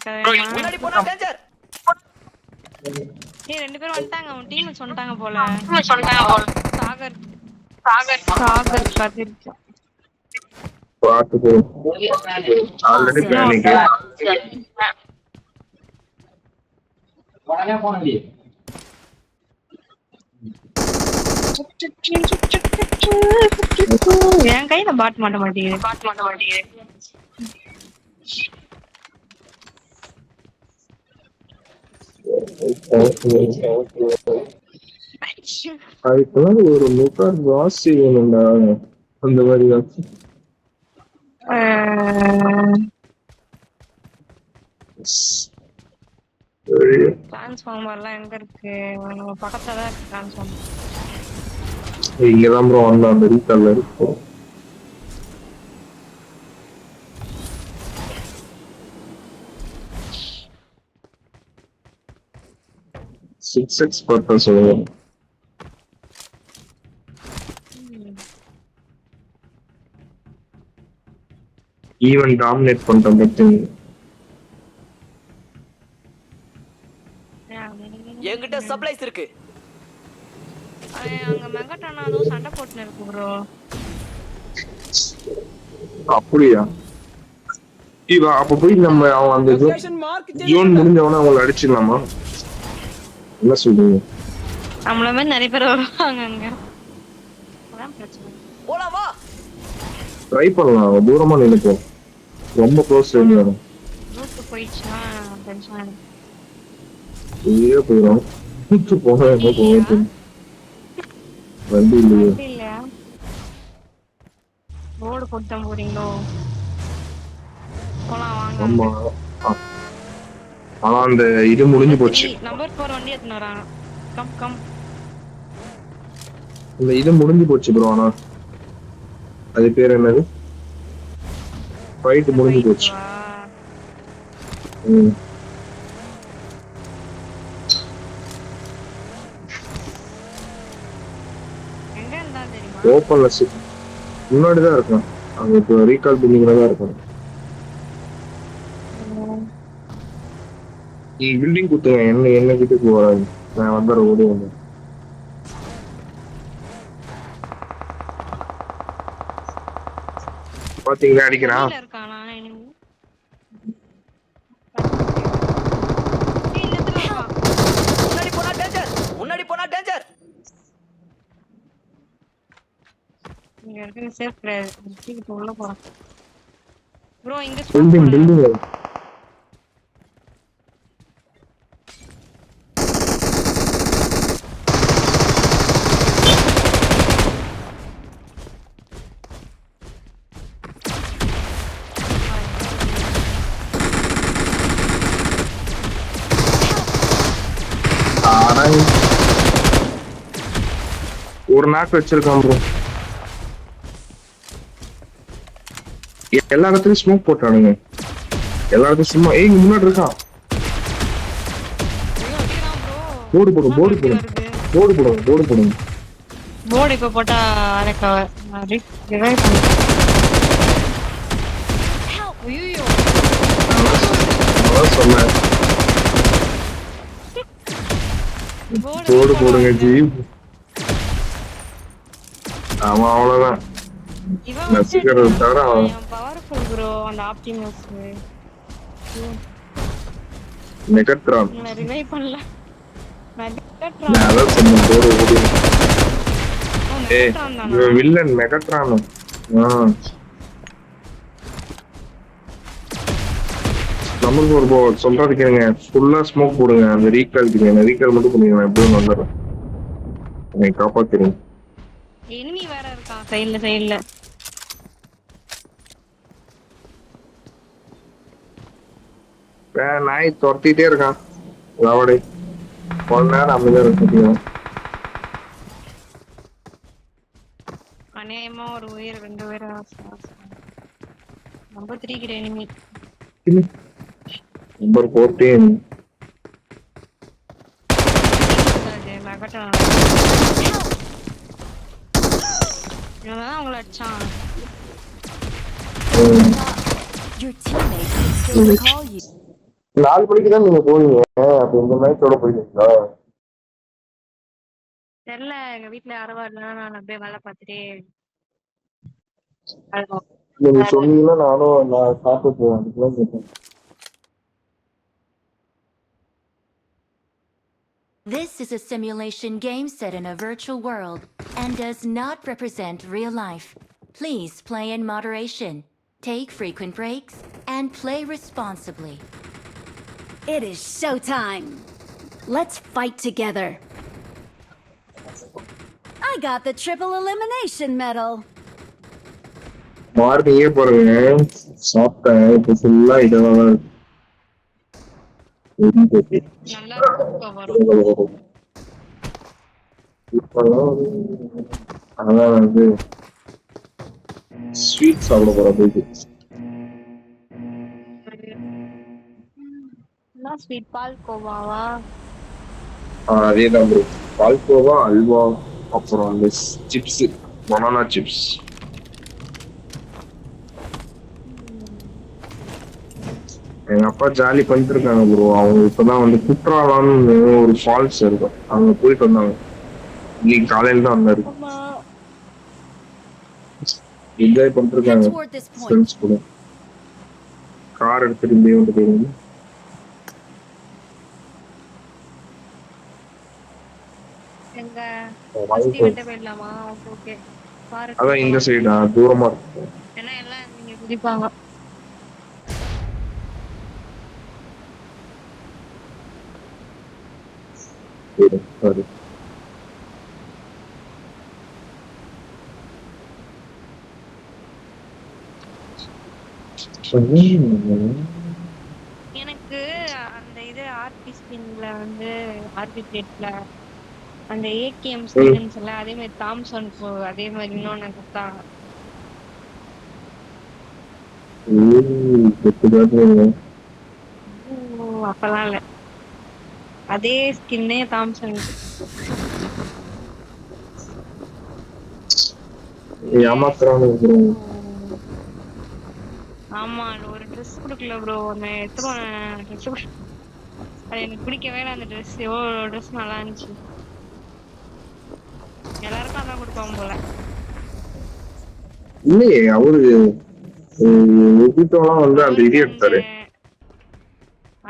முன்னாடி போனா டேஞ்சர். ஏய் ரெண்டு பேரும் வந்துட்டாங்க அவன் டீம் சொன்னாங்க போல சாகர் சாகர் கதிர்ச்சு பாத்துக்கோ ஆல்ரெடி பிளானிங் என் கையில பாட் மாட்ட மாட்டேங்குது அதுக்கு ஒரு முக்கால் வாசி வேணும்டா அந்த மாதிரி தான் டிரான்ஸ்ஃபார்மர்லாம் எங்க இருக்கு நம்ம பக்கத்துல தான் இருக்கு டிரான்ஸ்ஃபார்மர் இங்கதான் ப்ரோ வந்தா அந்த ரீகால்ல இருக்கும் சிக்ஸ் எக்ஸ் பர்பஸ் சொல்லுவோம் ஈவன் டாமினேட் பண்றோம் பத்தி என்கிட்ட சப்ளைஸ் இருக்கு. அங்க மெகட்டானா அதுவும் சண்டை போட்டுன்னு இருக்கு ப்ரோ. அப்படியா? இவா அப்ப போய் நம்ம அவன் அந்த ஜோன் முடிஞ்சவன அவங்கள அடிச்சிடலாமா? என்ன சொல்றீங்க? நம்மள மாதிரி நிறைய பேர் வருவாங்க அங்க. அதான் பிரச்சனை. போலாம் வா. ட்ரை பண்ணலாம். தூரமா நினைப்போம். ரொம்ப க்ளோஸ் ரேஞ்ச் வரும். ரூட் போயிடுச்சுனா டென்ஷன் ஆகும். ஏய் போறோம். கூட்டு போக என்ன போகுது? வண்டி இல்லையா? ரோடு போட்டு போறீங்களோ? போலாம் வாங்க. ஆமா. ஆனா அந்த இது முடிஞ்சு போச்சு. நம்பர் 4 வண்டி எடுத்துட்டு வராங்க. Come come. இந்த இது முடிஞ்சு போச்சு ப்ரோ. ஆனா அது பேர் என்னது? ஃபைட் முடிஞ்சு போச்சு. எங்க இருந்தா தெரியுமா? ஓபன்ல சிட் முன்னாடி தான் இருக்கான். அங்க இப்போ ரீகால் பில்டிங்ல தான் இருக்கான். நீ பில்டிங் குத்துங்க. என்ன கிட்ட வராது. நான் வந்தற ஓடி வந்தேன். பாத்தீங்களா அடிக்கிறான். இருக்கானா எனிமி? முன்னாடி போனா டேஞ்சர். முன்னாடி போனா டேஞ்சர். இங்க இருக்கு சேஃப் கிடையாது. சீக்கிரம் உள்ள போறோம். ப்ரோ இங்க பில்டிங் ஒரு நாக்கு வச்சிருக்கான் ப்ரோ. எல்லா இடத்துலயும் ஸ்மோக் போட்டானுங்க. எல்லா இடத்துலயும் சும்மா இங்க முன்னாடி இருக்கான். போர்டு போடுங்க. போர்டு இப்ப போட்டா ரெக்கவர் ரிவைவ் பண்ணு. ஐயோ அதான் சொன்னேன். போர்டு போடுங்க ஜி. அவன் அவ்வளவுதான். இவன் நசிக்கிறது தவிர அவன் பவர்ஃபுல் ப்ரோ. அந்த ஆப்டிமஸ் மெகட்ரான். நான் ரிவைவ் பண்ணல. நான் அதான் சொன்னேன் போர்டு ஓடி. ஏய் இவன் வில்லன் மெகட்ரான். நம்மளுக்கு ஒரு சொல்றது கேளுங்க. ஃபுல்லா ஸ்மோக் போடுங்க. அந்த ரீகால் மட்டும் பண்ணுங்க. நான் எப்படியும் வந்துடுறேன். என்னை காப்பாத்துறேன். எனிமி வேற இருக்கான் சைடுல. நாய் துரத்திட்டே இருக்கான். அவடே கொஞ்ச நேரம் அமைதியா இருக்கணும். அநேகமா ஒரு உயிர் 2 பேர் நம்பர் 3 கிட்ட எனிமி. நம்பர் 14 இவன்தான் அவங்கள அடிச்சான். Your teammates can still recall you. 4 மணிக்கு தான் நீங்க போவீங்க. அப்ப இந்த மேட்சோட போயிட்டீங்களா? தெரியல எங்க வீட்ல யாரும் வரலன்னா நான் அப்படியே வேலை பார்த்துட்டே அழுவோம். நீங்க சொன்னீங்கன்னா நான் சாப்பிட்டு போவேன் அதுக்குலாம் கேட்டேன். This is a simulation game set in a virtual world and does not represent real life. Please play in moderation, take frequent breaks, and play responsibly. It is showtime. Let's fight together. I got the triple elimination medal. மார்னிங்கே பாருங்க சாப்பிட்டேன் இப்போ ஃபுல்லா இதெல்லாம் இருக்கு. நல்லா தூக்கம் வரும். இப்பெல்லாம் அதான் வந்து ஸ்வீட் சாப்பிட போறேன் போயிட்டு. என்ன ஸ்வீட் பால்கோவாவா? அதேதான் ப்ரோ. பால்கோவா, அல்வா, அப்புறம் அந்த சிப்ஸ், பனானா சிப்ஸ். எங்க அப்பா ஜாலி பண்ணிட்டு இருக்காங்க ப்ரோ. அவங்க இப்பதான் வந்து குற்றாலான்னு ஒரு ஃபால்ஸ் இருக்கும், அங்க போயிட்டு வந்தாங்க. இன்னைக்கு காலையில தான் வந்தாரு. என்ஜாய் பண்ணிட்டு Head இருக்காங்க toward this point. ஃப்ரெண்ட்ஸ் கூட. கார் எடுத்துட்டு இப்படியே வந்து போயிருங்க. எங்க ஃபர்ஸ்ட் வந்து போயிடலாமா? ஓகே பாரு. அதான் இந்த சைடா தூரமா இருக்கு. ஏன்னா எல்லாம் நீங்க குதிப்பாங்க. சரி எனக்கு அந்த இது ஆர்பி ஸ்பின்ல வந்து ஆர்பி பிளேட்ல அந்த ஏடிஎம் ஸ்கின்ஸ் எல்லாம் அதே மாதிரி தாம்சன் அதே மாதிரி இன்னொன்னு கொடுத்தாங்க. அப்பெல்லாம் இல்ல, அதே ஸ்கின்னே தாம்சன். ஏமாத்துறானு ப்ரோ. ஆமா ஒரு ட்ரெஸ் கொடுக்கல ப்ரோ. ஒன்னு எடுத்துருவேன் ட்ரெஸ். அது எனக்கு பிடிக்கவே இல்லை அந்த ட்ரெஸ். எவ்வளோ ட்ரெஸ் நல்லா இருந்துச்சு. எல்லாருக்கும் அதான் கொடுப்பாங்க போல. இல்லையே அவரு எல்லாம் வந்து அந்த இது எடுத்தாரு.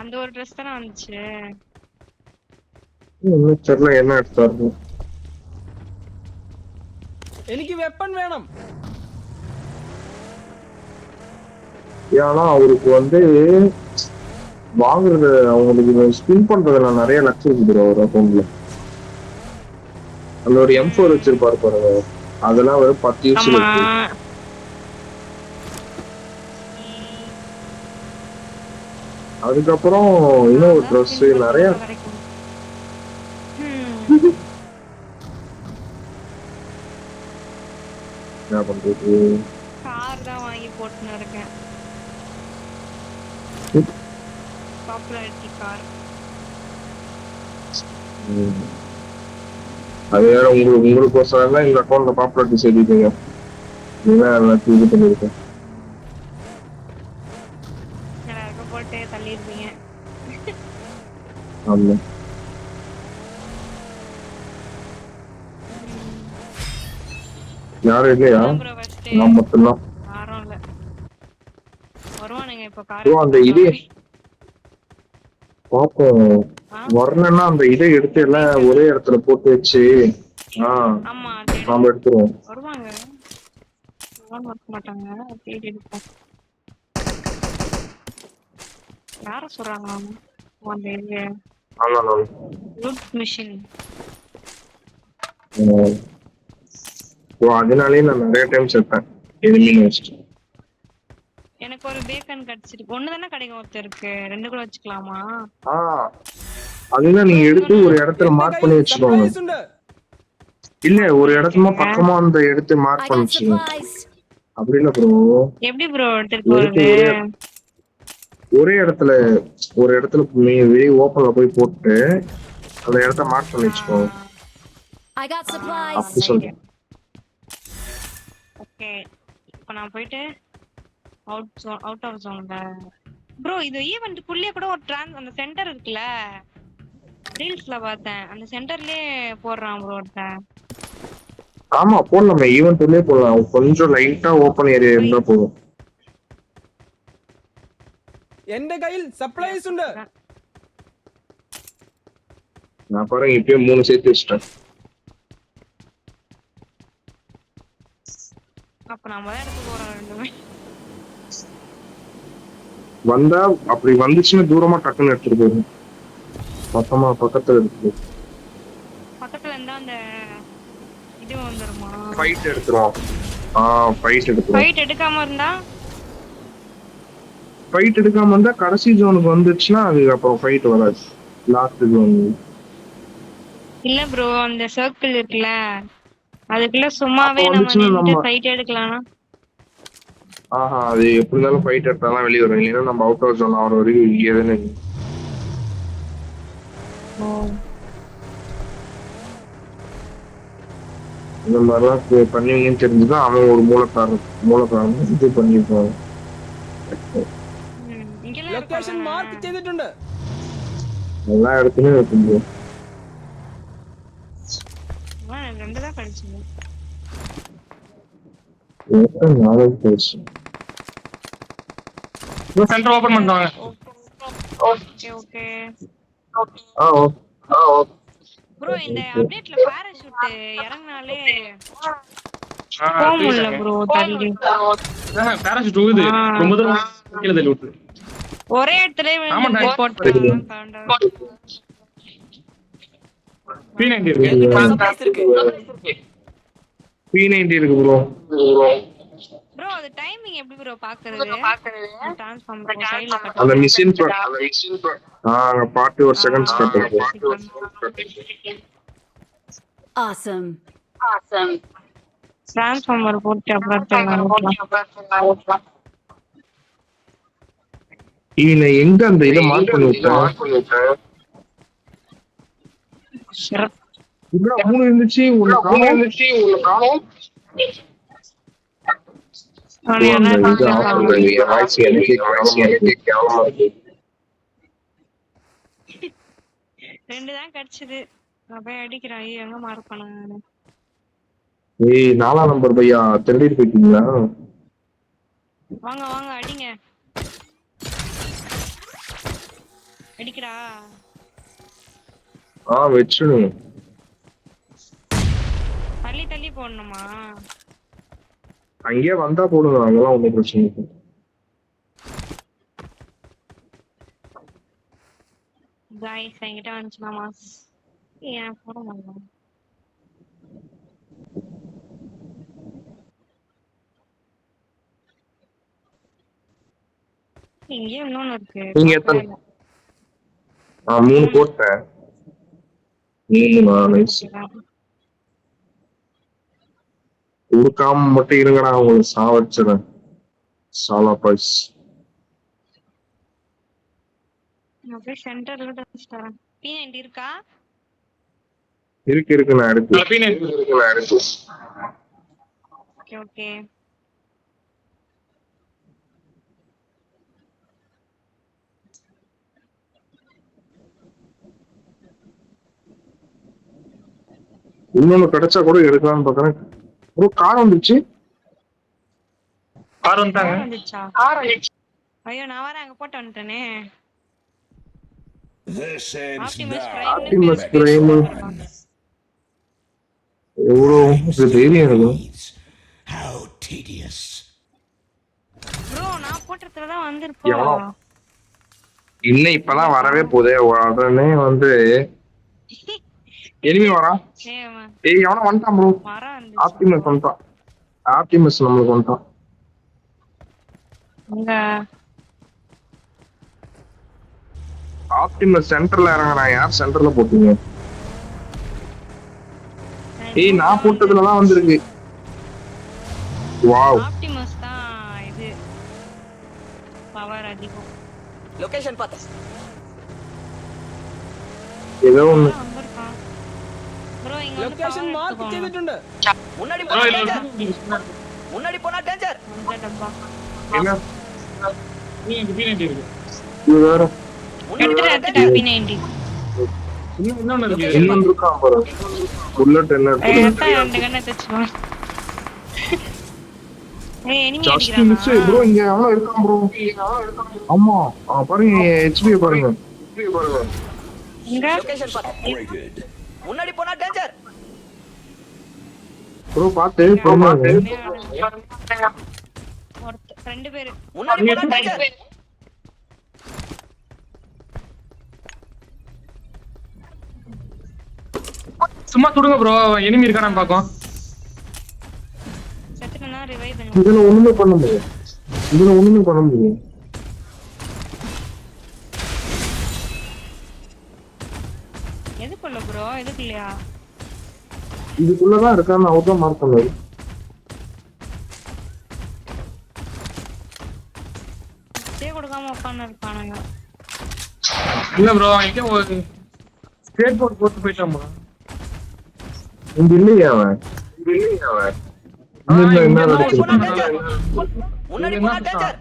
அந்த ஒரு ட்ரெஸ் தானே வந்துச்சு. தெரியல என்ன எடுத்தாரு. എനിക്ക് വെപ്പൺ വേണം. ஏன்னா அவருக்கு வந்து வாங்குறது அவங்களுக்கு ஸ்பின் பண்றதுல நிறைய லட்சம் இருக்குது அவர் அக்கௌண்ட்ல. அந்த ஒரு M4 வச்சிருப்பாரு பாருங்க, அதெல்லாம் ஒரு 10 யூஸ் இருக்கு. அதுக்கப்புறம் இன்னும் ஒரு ட்ரெஸ் நிறைய என்ன பண்றது. கார் தான் வாங்கி போட்டுன்னு இருக்கேன். Popularity car. அது வேற உங்களுக்கு ஒரு சார் தான் இந்த அக்கௌண்ட்ல பாப்புலாரிட்டி சொல்லிட்டீங்க. எல்லாத்தையும் இது பண்ணிருக்கேன். எல்லாருக்கும் போட்டு தள்ளிருப்பீங்க. ஆமா யாரும் இல்லையா? நான் மட்டும்தான். யாரும் இல்ல. வருவானுங்க இப்ப அந்த இது பாப்போம். வரலன்னா அந்த இதை எடுத்து எல்லாம் ஒரே இடத்துல போட்டு வச்சு நாம எடுத்துருவோம். வருவாங்க, இருக்க மாட்டாங்க. தேடி எடுப்போம். யார சொல்றாங்க அந்த இது லூட் மிஷின்? அதனாலே நான் நிறைய டைம் சேர்ப்பேன். எனக்கு ஒரு பேக்கன் கிடைச்சிருக்கு. ஒண்ணு தானே கிடைக்கும் ஒருத்தருக்கு, ரெண்டு கூட வச்சுக்கலாமா? அதுதான் நீங்க எடுத்து ஒரு இடத்துல மார்க் பண்ணி வச்சுக்கோங்க. இல்ல ஒரு இடத்துல பக்கமா அந்த எடுத்து மார்க் பண்ணி வச்சுக்கோங்க. அப்படி இல்ல ப்ரோ. எப்படி ப்ரோ எடுத்துட்டு போறது? ஒரே இடத்துல வெளியே ஓப்பன்ல போய் போட்டு அந்த இடத்த மார்க் பண்ணி வச்சுக்கோங்க. அப்படி சொல்றேன். ஓகே இப்போ நான் போயிட்டு அவுட் ஆஃப் ஜோன்ல ப்ரோ இது ஈவென்ட் குள்ளே கூட ஒரு அந்த சென்டர் இருக்குல, ரீல்ஸ்ல பார்த்தேன் அந்த சென்டர்லயே போடுறான் ப்ரோ ஒருத்தன். ஆமா போடலாமே, ஈவென்ட் உள்ளே போடலாம். கொஞ்சம் லைட்டா ஓப்பன் ஏரியா இருந்தா போதும். എന്റെ കയ്യിൽ സപ്ലൈസ് ഉണ്ട്. நான் பாருங்க இப்பயே 3 சேர்த்து வச்சிட்டேன். அப்ப நம்ம தான் எடுத்து போறோம் ரெண்டுமே. வந்தா அப்படி வந்துச்சுன்னா தூரமா டக்குன்னு எடுத்துட்டு போயிடும். மொத்தமா பக்கத்துல இருக்கு. பக்கத்துல இருந்தா அந்த இது வந்துருமா? ஃபைட் எடுத்துருவோம். ஃபைட் எடுத்துருவோம். ஃபைட் எடுக்காம இருந்தா ஃபைட் எடுக்காம இருந்தா கடைசி ஜோனுக்கு வந்துச்சுன்னா அது அப்புறம் ஃபைட் வராது. லாஸ்ட் ஜோன் இல்ல ப்ரோ, அந்த சர்க்கிள் இருக்குல்ல அதுக்குள்ள சும்மாவே அப்ப நம்ம வந்துச்சுன்னா நின்று நம்ம- ஃபைட் எடுக்கலாம்னா. அது எப்படி இருந்தாலும் ஃபைட் எடுத்தாதான் வெளியே வரும். இல்லைன்னா நம்ம அவுட் ஆஃப் ஜோன் ஆகிற வரைக்கும் இங்கே தானே. இந்த மாதிரிலாம் பண்ணுவீங்கன்னு தெரிஞ்சுதான் அவன் ஒரு மூலக்காரன் இது பண்ணிருப்பாங்க. இங்கெல்லாம் ലൊക്കേഷൻ മാർക്ക് ചെയ്തിട്ടുണ്ട്. எல்லா இடத்துலயும் இருக்கு bro. ரெண்டு தான் படிச்சேன். நாளைக்கு பேசு. சென்டர் ஓபன் பண்ணுவாங்க. ஓகே ஓகே ப்ரோ, இந்த அப்டேட்ல பாராசூட் இறங்குனாலே போக முடியல ப்ரோ. தள்ளி பேராசூட் ஊது ரொம்ப தூரம் கீழே தள்ளி விட்டு. ஒரே இடத்துல ஆமாண்டா. போட்டு P90 இருக்கு. சப்ளைஸ் இருக்கு. P90 இருக்கு ப்ரோ. ப்ரோ அது டைமிங் எப்படி ப்ரோ பாக்குறது? ட்ரான்ஸ்ஃபார்மர் சைடுல அந்த மிஷின் அங்க 41 செகண்ட்ஸ் காட்டுது. Awesome. ட்ரான்ஸ்ஃபார்மர் போட்டு அப்புறம் இதுல எங்க அந்த இதை மார்க் பண்ணி விட்டேன். இதுல 3 இருந்துச்சு, உள்ள காணோம். ரெண்டு தான் கிடைச்சது. நான் போய் அடிக்கிறேன். ஐயோ எங்க மார்க் பண்ணாங்க? ஏய் 4ஆம் நம்பர் பையா, திருடிட்டு போயிட்டீங்களா? வாங்க வாங்க அடிங்க. அடிக்கடா. வெச்சிடுங்க. தள்ளி தள்ளி போடணுமா? அங்கேயே வந்தா போடுங்க, அதெல்லாம் ஒன்றும் பிரச்சனை இல்லை. गाइस என்கிட்ட வந்துச்சுனா மாஸ் ஏன் போட மாட்டேன். இங்க இன்னொன்னு இருக்கு. நீங்க எத்தனை? 3 போட்டேன். 3 நைஸ். ஊருக்காம மட்டும் இருங்கடா, உங்களுக்கு சாவச்சிடறேன். சாலா பாய்ஸ். நான் போய் சென்டர்ல வச்சிட்டேன். P90 இருக்கா? இருக்கு நான் எடுத்து. Okay okay. இன்னொன்னு கிடைச்சா கூட எடுக்கலாம்னு பாக்குறேன். ஒரு கார் வந்துச்சு. கார் வந்தாங்க. வந்துச்சா? ஐயோ நான் வரேன், அங்க போட்டு வந்துட்டேனே. This ends Optimus now, Optimus Prime. Megatron. எவ்வளோ தைரியம் இருக்கும். How tedious. ப்ரோ நான் போட்டதுல தான் வந்திருக்கோம். எவ்வளோ? இன்னும் இப்பதான் வரவே போதே. உடனே வந்து எனிமி வரான். ஏய் எவனோ வந்துட்டான் ப்ரோ. ஆப்டிமஸ் வந்துட்டான். ஆப்டிமஸ் நம்மளுக்கு வந்துட்டான். ஆப்டிமஸ் சென்டர்ல இறங்கடா. யார் சென்டர்ல போட்டீங்க? ஏய் நான் போட்டதுல தான் வந்திருக்கு. வாவ். ஆப்டிமஸ் தான் இது பவர் அதிகம். லொகேஷன் பாத்து. ஏதோ ஒண்ணு. ப்ரோ இங்க ലൊക്കേഷൻ മാർക്ക് ചെയ്തിട്ടുണ്ട്. முன்னாடி போனா டேஞ்சர். முன்னாடி போனா டேஞ்சர். டப்பா. என்ன? P90 இருக்கு. இது வேற. எடுத்துட்டு P90. இன்னொன்னு இருக்கு. இன்னொன்று இருக்கான் பாரு. புல்லட் என்ன இருக்கு? எடுத்தா 2 கண்ணை தச்சுவான். ஏய் எனிமி ஜஸ்ட் அடிக்கிறானா? மிஸ் ப்ரோ, இங்க அவன் இருக்கான் ப்ரோ. ஆமா பாருங்க, ஹெச்பி பாருங்க. எங்க? லொகேஷன் பாத்து. Upgraded. முன்னாடி போனா டேஞ்சர். ப்ரோ பாத்து பொறுமாங்க. ஒருத்த 2 பேரு. முன்னாடி போனா டேஞ்சர். சும்மா சுடுங்க ப்ரோ, எனிமி இருக்கானு பாக்கும். செத்துட்டனா ரிவைவ் பண்ணு. இதுல ஒண்ணுமே பண்ண முடியும். எதுக்குள்ள ப்ரோ? எதுக்குள்ளயா? இதுக்குள்ளதான் இருக்கான்னு அவர் தான் மார்க் பண்ணாரு. டே கொடுக்காம உட்கார்ந்து இருப்பானுங்க. இல்ல ப்ரோ, இங்க ஒரு ஸ்கேட் போர்ட் போட்டு போயிட்டான் ப்ரோ. இங்க இல்லையா அவன்? இங்க என்ன தான் நடக்குது? போனா டேஞ்சர். முன்னாடி போனா டேஞ்சர்.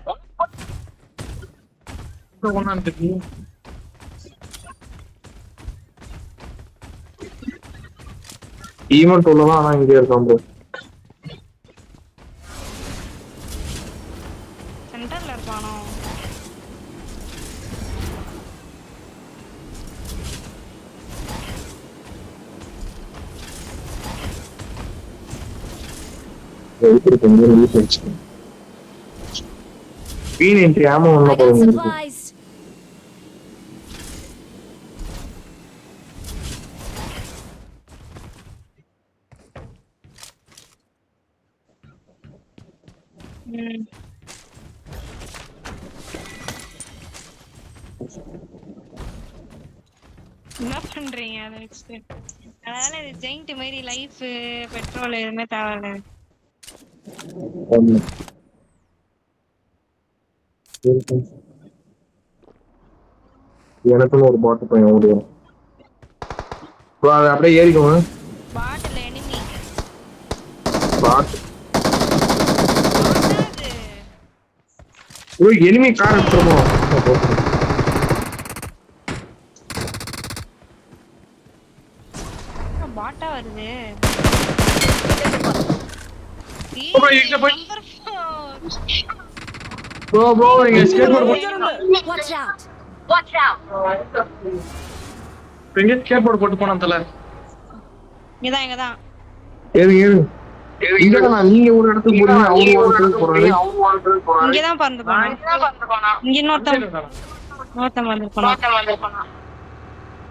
ஒண்ணான்னு தெரியல. ஈவென்ட் உள்ளதான், ஆனா இங்கே இருக்கான் ப்ரோ. சென்டர்ல இருப்பானோ? ஆமா I ஒண்ணு got போதும். supplies. ம். என்ன பண்றீங்க அதை வச்சுட்டு? அதனால இது ஜெயிண்ட் மாதிரி லைஃப் பெட்ரோல் எதுவுமே தேவையில்ல. எனக்குன்னு ஒரு பாட்டு பையன் ஓடுவோம். அதை அப்படியே ஏறிக்கோங்க. பாட்டில் எனிமி பாட்டு எனிமி கார் எடுத்துருவோம். பாட்டா வருது. bro, இங்க போய்- Number 4. ப்ரோ இங்க ஸ்கேட் போர்ட் போட்டு Watch out. எங்க ஸ்கேட் போர்ட் போட்டு போனான் தல. இங்கதான் ஏறு இங்கதான். நீங்க ஒரு இடத்துக்கு போறீங்க, அவரு ஒரு இடத்துக்கு போறாரு. இங்கதான் பறந்து போனா. இங்க இன்னொருத்தன் பறந்து போனா.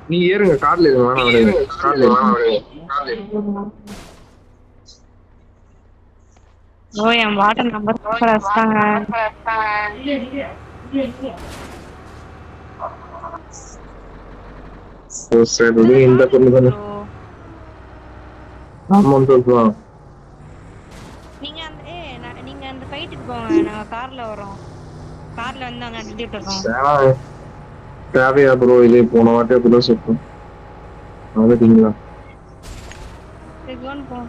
நீ ஏறுங்க, கார்ல ஏறுங்க. வேணாம் விடுங்க, கார்ல ஏறுங்க. ஓ என் வாட்டர் நம்பர் 4 வச்சிட்டாங்க. ஓ சரி, இந்த பொண்ணு தானே. ஆமா சொல்லுவான். நீங்க அந்த ஃபைட்டுக்கு போங்க, நாங்க கார்ல வரோம். கார்ல வந்து அங்க நிறுத்திட்டு இருக்கோம். தேவையா ப்ரோ? இது போன வாட்டி அப்படிதான் சொல்றோம். வந்துட்டீங்களா? இதுவான்னு போ.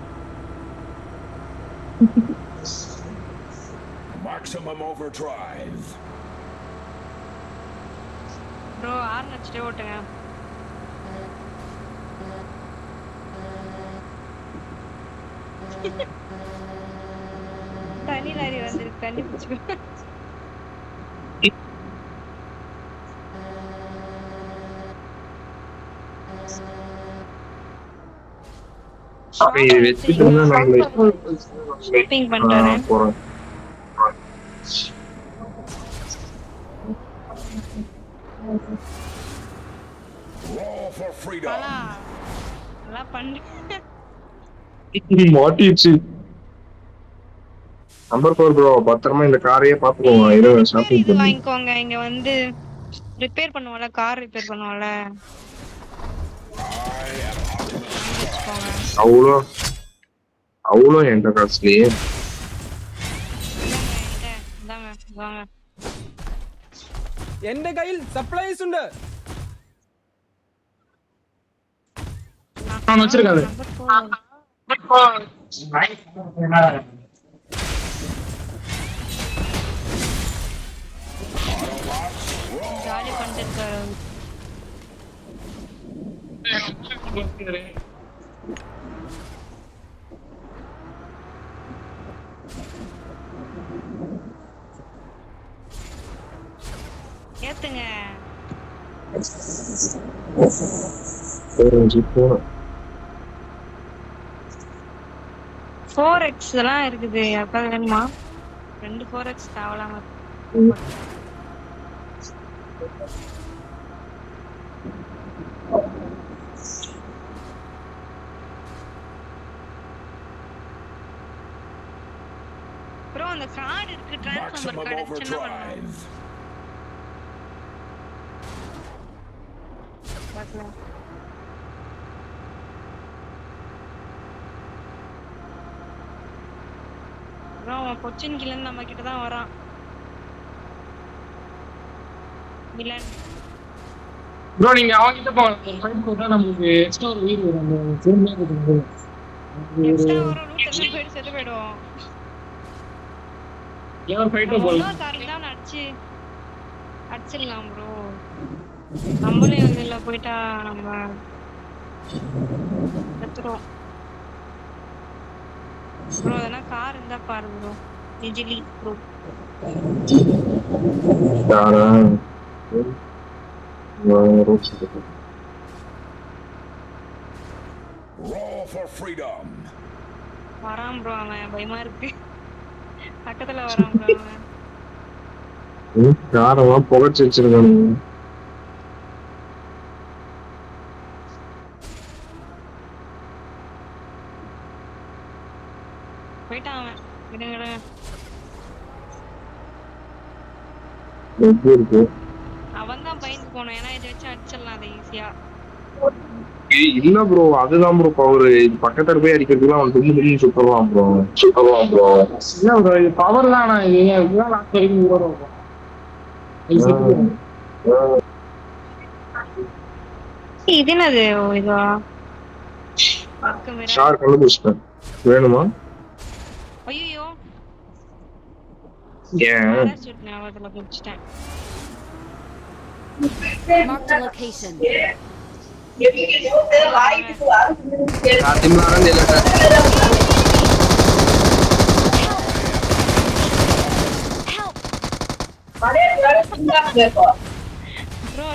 Maximum overdrive. ப்ரோ ஆர்ன் வச்சுட்டே ஓட்டுங்க. தண்ணி லாரி வந்துருக்கு, தண்ணி பிடிச்சிக்கோ. ஷாப்பிங் பண்றேன். போறேன். Roll for freedom. நல்லா பண்ணு. மாட்டிடுச்சு. நம்பர் 4 ப்ரோ, பத்திரமா இந்த காரையே பாத்துக்கோங்க. இது வாங்கிக்கோங்க. இங்க வந்து ரிப்பேர் பண்ணுவோம்ல, கார் ரிப்பேர் பண்ணுவோம்ல. அவ்வளோ என்கிட்ட காசுலயே. வாங்க. എന്റെ കയ്യിൽ സപ്ലൈസ് ഉണ്ട്. நான் வச்சிருக்காது. ஜாலி பண்ணிட்டு இருக்காரு. ஏத்துங்க. போகணும். 4x எல்லாம் இருக்குது. யாருக்காவது வேணுமா? 2 4x தேவலாம. ப்ரோ அந்த கார்டு இருக்கு Maximum ட்ரான்ஸ்ஃபார்மர் கார்டு சின்ன பண்ணு. overdrive. பாக்கலாம். ப்ரோ அவன் கொச்சின் கில இருந்து நம்ம கிட்ட தான் வரான். மிலன் ப்ரோ நீங்க அவங்க கிட்ட போங்க ஃபைட் போட்டா நமக்கு எக்ஸ்ட்ரா ஒரு உயிர் வரும் அந்த ஃபோன்ல இருக்கு எக்ஸ்ட்ரா ஒரு லூட் எல்லாம் போயிட்டு செத்து போய்டும். லெவல் ஃபைட்டோ போல இன்னொரு காரில் தான் அடிச்சிடலாம் ப்ரோ. நம்மளே இதுல போயிட்டா நம்ம செத்துறோம் ப்ரோ. எதனா கார் இருந்தா பாரு ப்ரோ. இஜிலி ப்ரோ. யாரா Roll for freedom. வரான் ப்ரோ அவன். பயமா இருக்கு. பக்கத்துல வரான் ப்ரோ அவன். காரெல்லாம் புகைச்சு வச்சிருக்கானுங்க. போயிட்டான் அவன். விடுங்க. எப்படி இருக்கு? அவன் தான் பயந்து போனான். ஏன்னா இதை வச்சு அடிச்சிடலாம் அதை ஈஸியா. இல்ல ப்ரோ அதுதான் ப்ரோ பவர். பக்கத்துல போய் அடிக்கிறதுக்குலாம் அவன் தும்மு சுத்தலாம் ப்ரோ. இல்ல ப்ரோ இது பவர் தான். நான் இதுதான் லாஸ்ட் வரைக்கும் வரும். இது என்னது இதுவா? ஷார் கண்டுபிடிச்சிட்டேன். வேணுமா? ஐயோ ஏன் பேராசூட் ஞாபகத்துல குடிச்சிட்டேன். Marked a location. Bro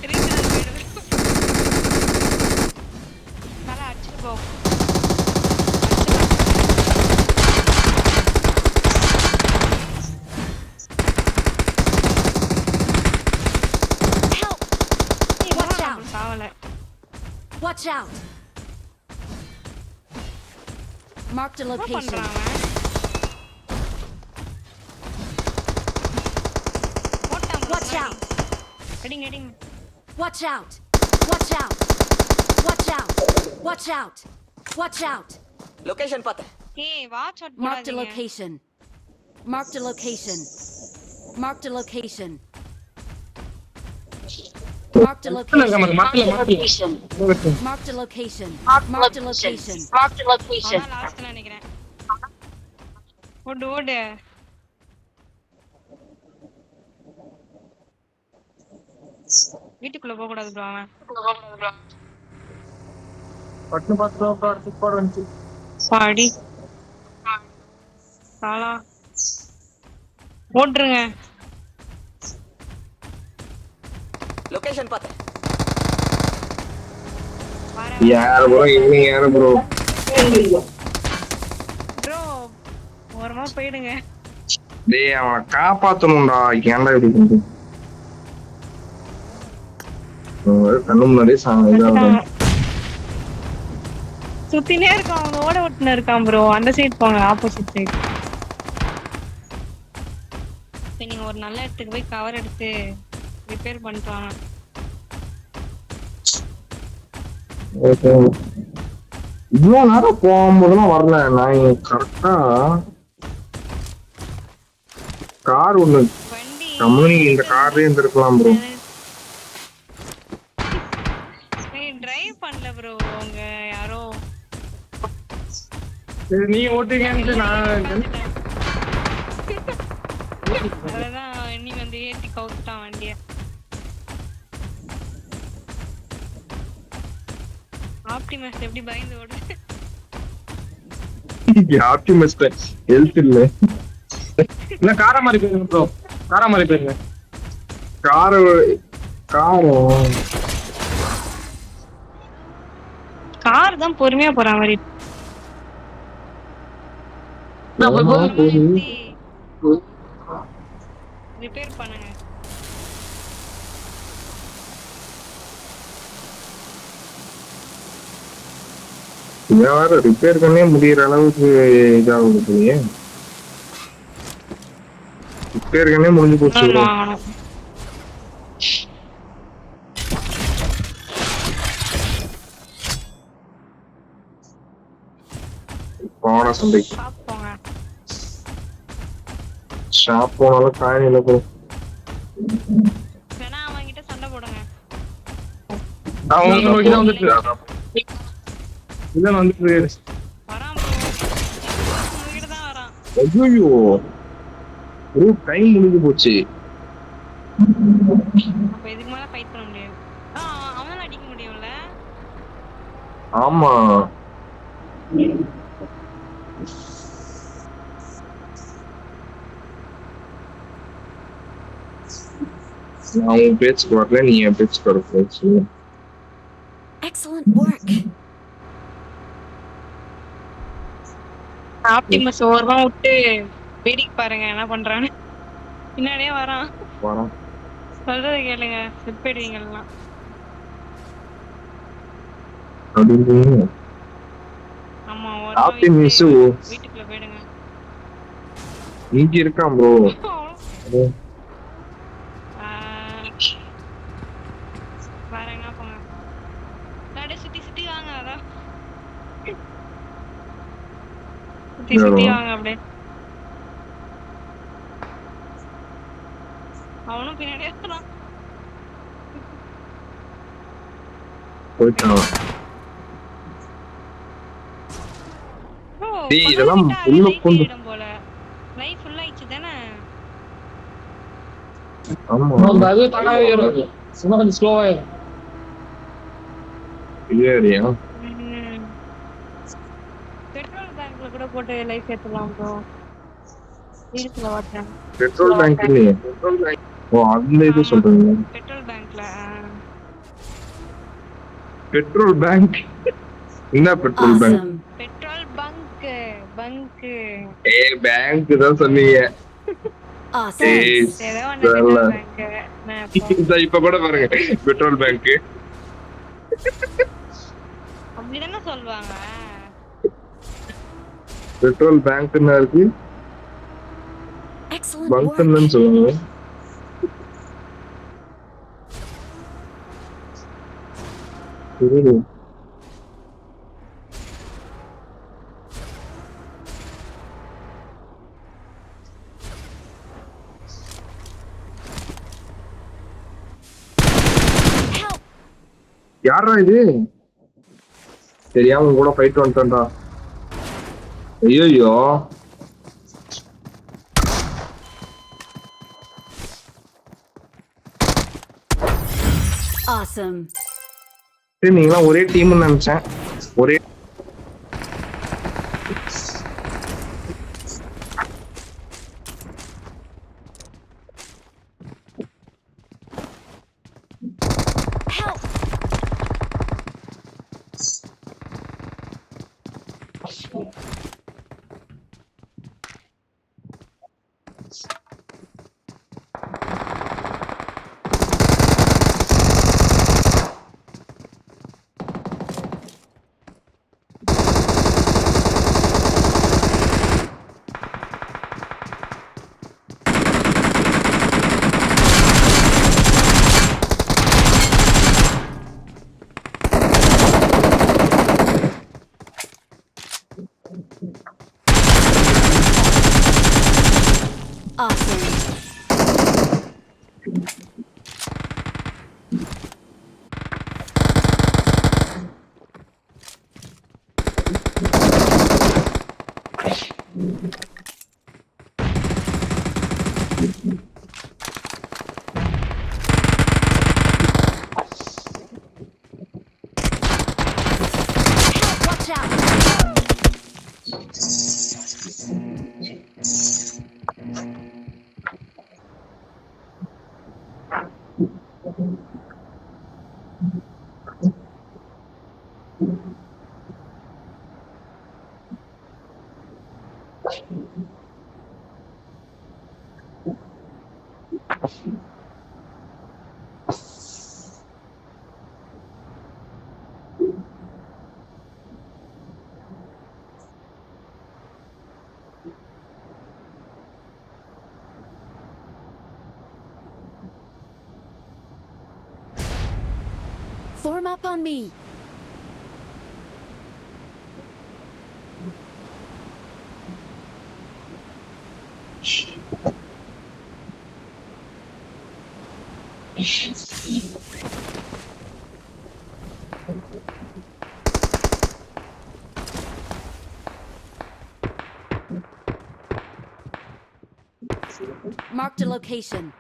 reason போயிடு. நல்லா அடிச்சுட்டு போ. Watch out. சாவல. Watch out. Marked a என்ன location. பண்றான் அவன்? போட்டான் bro. Watch out. அடிங்க. Watch out. Watch out. Watch out. Watch out. Watch out. Location பார்த்தேன். ஏய் வாட்ச் அவுட் Marked a போடாதீங்க. location. Marked a location. Marked a location. Marked a location. Marked a location. Marked a location. Marked a location. Marked a location. அதான் லாஸ்ட்ல நினைக்கிறேன். ஓடு. வீட்டுக்குள்ள போக கூடாது ப்ரோ அவன். பட்டு பாத்து அடுத்து போற வந்து சாடி. சாலா. ஓடுங்க. லொகேஷன் பார்த்தேன். யார் ப்ரோ இவங்க யாரு ப்ரோ? ப்ரோ ஓரமா போயிடுங்க. டேய் அவன் காப்பாத்தணும்டா. ஏன்டா இப்படி பண்ற? கண்ணு முன்னாடியே சுத்தினே இருக்கான். அவங்க ஓட விட்டுன்னு இருக்கான் ப்ரோ. அந்த சைடு போங்க. Opposite side. நீங்க ஒரு நல்ல இடத்துக்கு போய் கவர் எடுத்து ரிப்பேர் பண்ணிட்டாங்க. இவ்வளவு நேரம் போகும்போதெல்லாம் வரல. நான் கரெக்டா கார் ஒண்ணு வண்டி கம்பெனி இந்த கார்லயே இருந்திருக்கலாம் ப்ரோ. டிரைவ் பண்ணல ப்ரோ. அவங்க யாரோ சரி நீங்க ஓட்டுங்கன்னு நான் அதான் நீ வந்து ஏத்தி கவுத்துட்டான் வண்டிய. ஆப்டிமஸ் எப்படி பயந்து ஓடுது. ஆப்டிமஸ் ஹெல்த் இல்ல. இல்ல கார மாதிரி போயிருங்க ப்ரோ, கார மாதிரி போயிருங்க. காரம் கார் தான் பொறுமையா போற மாதிரி. ரிப்பேர் பண்ணுங்க. வேற ரிப்பேர் பண்ணே முடியற அளவுக்கு இதாகுது. ரிப்பேர் பண்ணே முடிஞ்சு போச்சு. போன சந்தைக்கு பாப்போங்க. ஷாப் போனாலும் காயின் இல்லை ப்ரோ. வேணா அவங்க கிட்ட சண்டை போடுங்க. அவங்க நோக்கி தான் வந்துட்டு இதான் வந்துட்டு வரான் ப்ரோ, உங்ககிட்ட தான் வரான். ஐயோ ப்ரோ டைம் முடிஞ்சு போச்சு. அப்ப இதுக்கு மேல ஃபைட் பண்ண முடியாது. அவனால அடிக்க முடியும்ல. ஆமா நான் உன் பேச்சுக்கு வரல, நீ என் பேச்சுக்கு வர போச்சு. Excellent work. ஆப்டிமஸ் ஓரமா விட்டு வேடிக்கை பாருங்க என்ன பண்றான்னு. பின்னாடியே வரான். சொல்றத கேளுங்க, செப்பேடுவீங்கலாம். ஆமா ஆப்டிமஸ் வீட்டுக்குள்ள போயிடுங்க. இங்க இருக்கான் ப்ரோ. பாருங்க போங்க. நட சுத்தி சுத்தி வாங்க. அதான் சுத்தி சுத்தி வாங்க அப்படியே. அவனும் பின்னாடியே வரான். போயிட்டான். ப்ரோ டேய் இதெல்லாம் உள்ள கொண்டு போல லைஃப் ஃபுல் ஆயிச்சு தானே. ஆமா அது தானாவே ஏறும், சும்மா கொஞ்சம் ஸ்லோவா ஏறும். இல்லையா பெட்ரோல் பேங்க்ல கூட போட்டு லைஃப் ஏத்தலாம் ப்ரோ. வீட்டுல வாட்டேன். பெட்ரோல் பேங்க் இல்லையே. ஓ அதுல இது சொல்றீங்க. பெட்ரோல் பேங்க்ல பெட்ரோல் பேங்க் என்ன petrol bank? Awesome. Petrol bunk bank தான் சொன்னீங்க. Awesome. ஏதோ ஒண்ணு பெட்ரோல் பேங்க். இப்ப கூட பாருங்க பெட்ரோல் பேங்க் அப்படிதானே சொல்லுவாங்க. பெட்ரோல் பேங்க்னா இருக்கு, Excellent work. பங்க்னு சொல்லுவாங்க. யாரா இது? தெரியாம கூட ஃபைட் வந்துட்டா. ஐயோ Awesome. நீங்களாம் ஒரே டீம்னு நினைச்சேன். ஒரே Help. Awesome. Form up on me. Marked a location.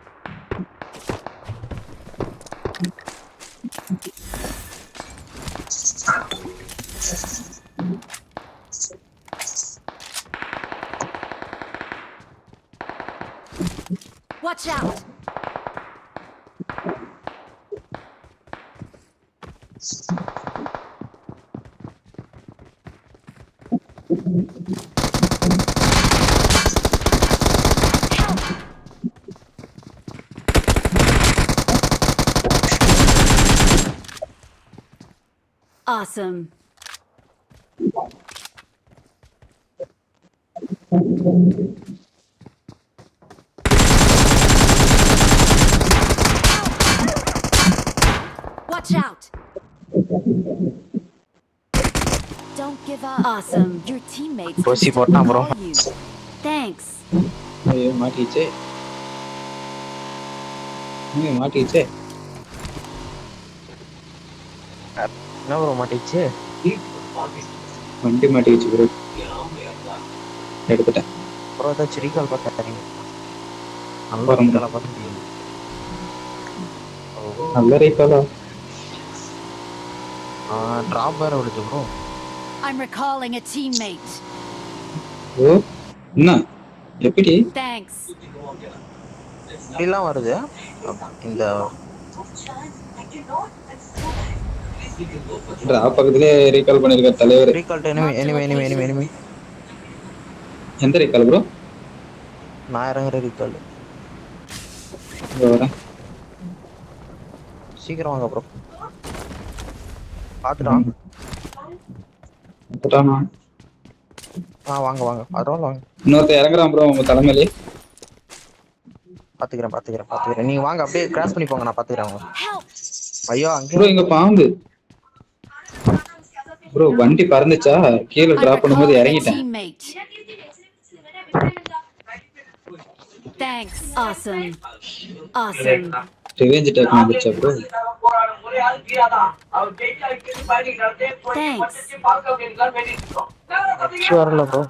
Watch out! Awesome. Watch out! Don't give up. Awesome. Your teammates can Prosi still போட்டான் bro. call you. Thanks. ஐயோ மாட்டிச்சே. மாட்டிச்சே. என்ன ப்ரோ மாட்டிச்சு? வண்டி மாட்டிச்சு ப்ரோ. எடுத்துட்டேன். ப்ரோ ஏதாச்சும் ரீகால் பார்த்தாருங்க. நல்ல ரீகாலா பார்த்துட்டீங்க. நல்ல ரீகாலா? டிராப் வேற விடுச்சு bro. I'm recalling a teammate. Oh என்ன எப்படி? Thanks. இப்படிலாம் வருது இந்த டிராப் பக்கத்திலே ரீகால் பண்ணிருக்க தலைவர். Recall enemy. எந்த ரீகால் ப்ரோ? நான் இறங்குற ரீகால். வரேன். சீக்கிரம் வாங்க ப்ரோ. பாத்துட்டான். வாங்க அதோட வாங்க. இன்னொருத்த இறங்குறான் ப்ரோ உங்க தலைமையிலே. பாத்துக்கிறேன். நீங்க வாங்க அப்படியே கிராஸ் பண்ணி போங்க, நான் பாத்துக்கிறேன். ஐயோ அங்க ப்ரோ இங்க பாம்பு. ப்ரோ வண்டி பறந்துச்சா? கீழே டிராப் பண்ணும்போது இறங்கிட்டேன். Thanks. Awesome. ரிவெஞ்ச் அட்டாக் வந்துச்சா ப்ரோ? Thanks. வரல ப்ரோ.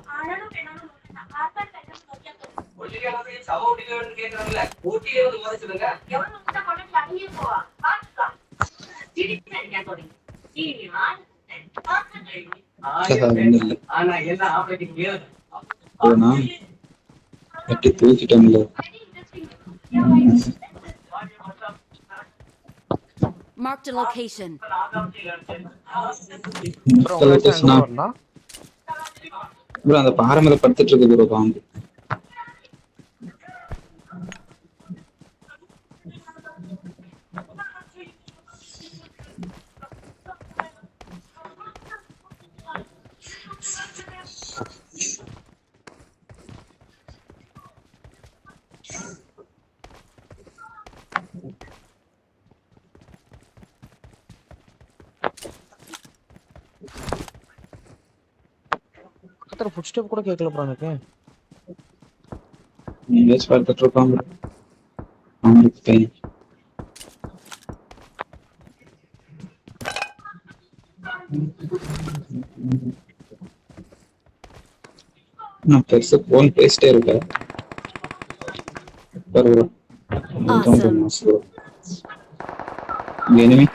தூக்கிட்டோம்ல. Marked a location. ப்ரோ அந்த பாறை மேல படுத்துட்டு இருக்கு ப்ரோ பாம்பு. பக்கத்துல ஃபுட் ஸ்டெப் கூட கேட்கல ப்ரோ எனக்கு. நீங்க ஸ்பெக்டர் இருப்பாங்க. அவங்களுக்கு நான் பெருசா போன் பேசிட்டே இருக்கேன். Awesome. enemy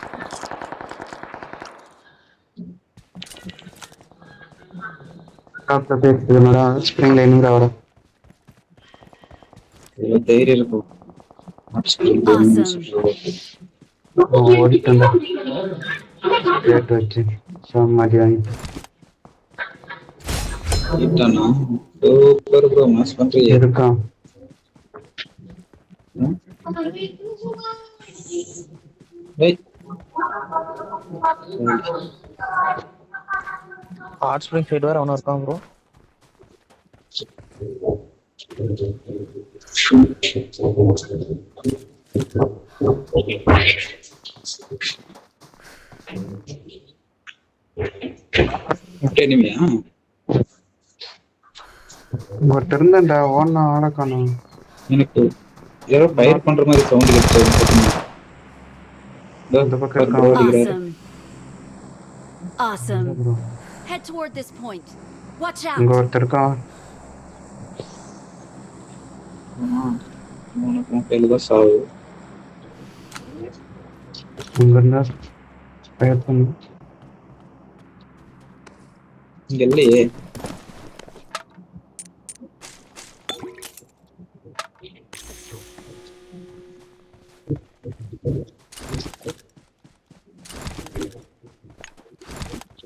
காத்துல பேசுறதுனால ஸ்ப்ரிங் லைனிங் ராவடா தைரியம் இருக்கும். Awesome. ஓடிட்டு இருந்தா ரேட் வச்சு மாதிரி வாங்கிட்டு இட்டானா சூப்பர் ப்ரோ மாஸ் பண்றீங்க. இருக்கான். டேய் ஹாட் ஸ்ப்ரிங் சைடு வேற அவனும் இருக்கான் ப்ரோ. எனிமியா ஒருத்தர் இருந்தா ஓடனா ஆட காணும். எனக்கு ஏதோ ஃபயர் பண்ற மாதிரி சவுண்ட் கேட்டுச்சு. இந்த பக்கம் இருக்கான். Awesome. Awesome. Bro Head toward this point. Watch இங்க out. ஒருத்தர் இருக்கான். உனக்கு தெளிவா சாவு. இங்க இருந்தா ஃபயர் பண்ணு. இங்க இல்லையே.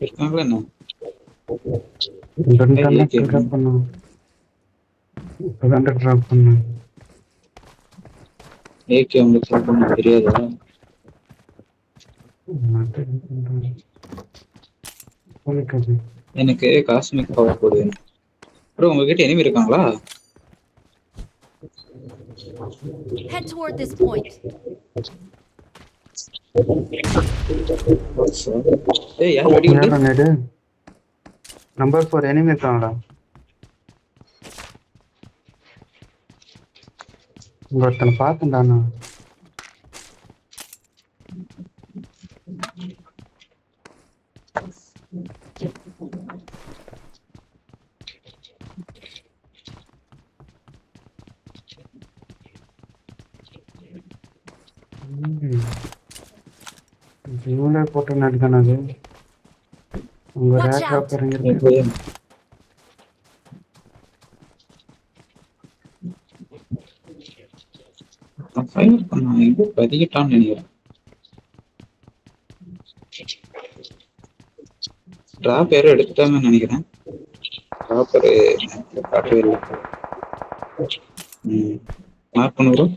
இருக்காங்களா என்ன? இங்க இருந்தா ட்ராப் பண்ணு. இப்பதான் ட்ராப் பண்ணு. ஏகே உங்களுக்கு சால்வ் பண்ண தெரியாதா? எனக்கு காஸ்மிக் பவர் போடு. ப்ரோ உங்ககிட்ட எனிமி இருக்காங்களா? Head toward this point. ஏய் யார் வெடி விடு? நம்பர் 4 எனிமி இருக்காங்களா? ஒருத்தனை பார்த்தேன்டாண்ணா. இவங்களே போட்டு நடிக்கானது. உங்க Watch ரேக் out. இறங்கிருக்கு. ஃபயர் பண்ணா எங்க பதிக்கிட்டான்னு நினைக்கிறேன். டிராப் யாரும் எடுத்துட்டாங்கன்னு நினைக்கிறேன். டிராப்பர் காட்டவே இல்லை. மார்க் பண்ணு ப்ரோ.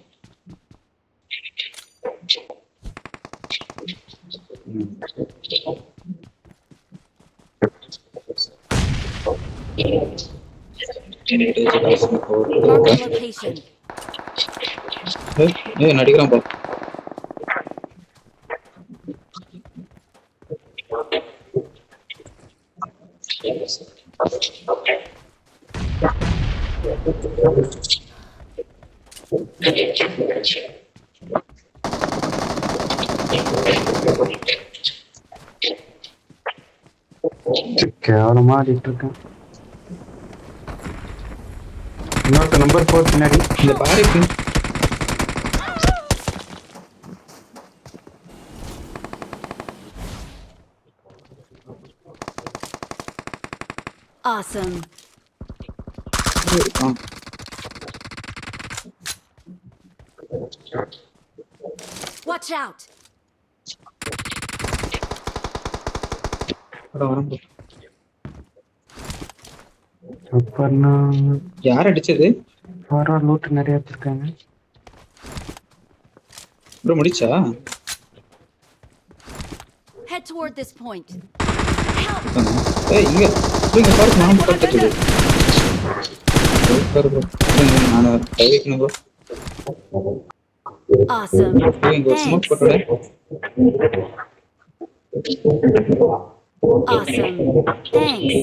Mark the location. நடிக்கிறான் பா. கேவலமா ஆடிட்டு இருக்கேன். இன்னொருத்த நம்பர் 4 பின்னாடி. இந்த பாருக்கு Awesome. Watch out. சூப்பர்ண்ணா. யார் அடிச்சது? ஃபார்வர்ட் லூட் நிறைய வச்சிருக்காங்க. ப்ரோ முடிச்சா? Head toward this point. ஏய் இங்க இங்க பாரு நான் பக்கத்துல. Super bro. நான் கை வைக்கணும் ப்ரோ. Awesome. இங்க ஸ்மோக் போட்டுடே. Awesome. Thanks.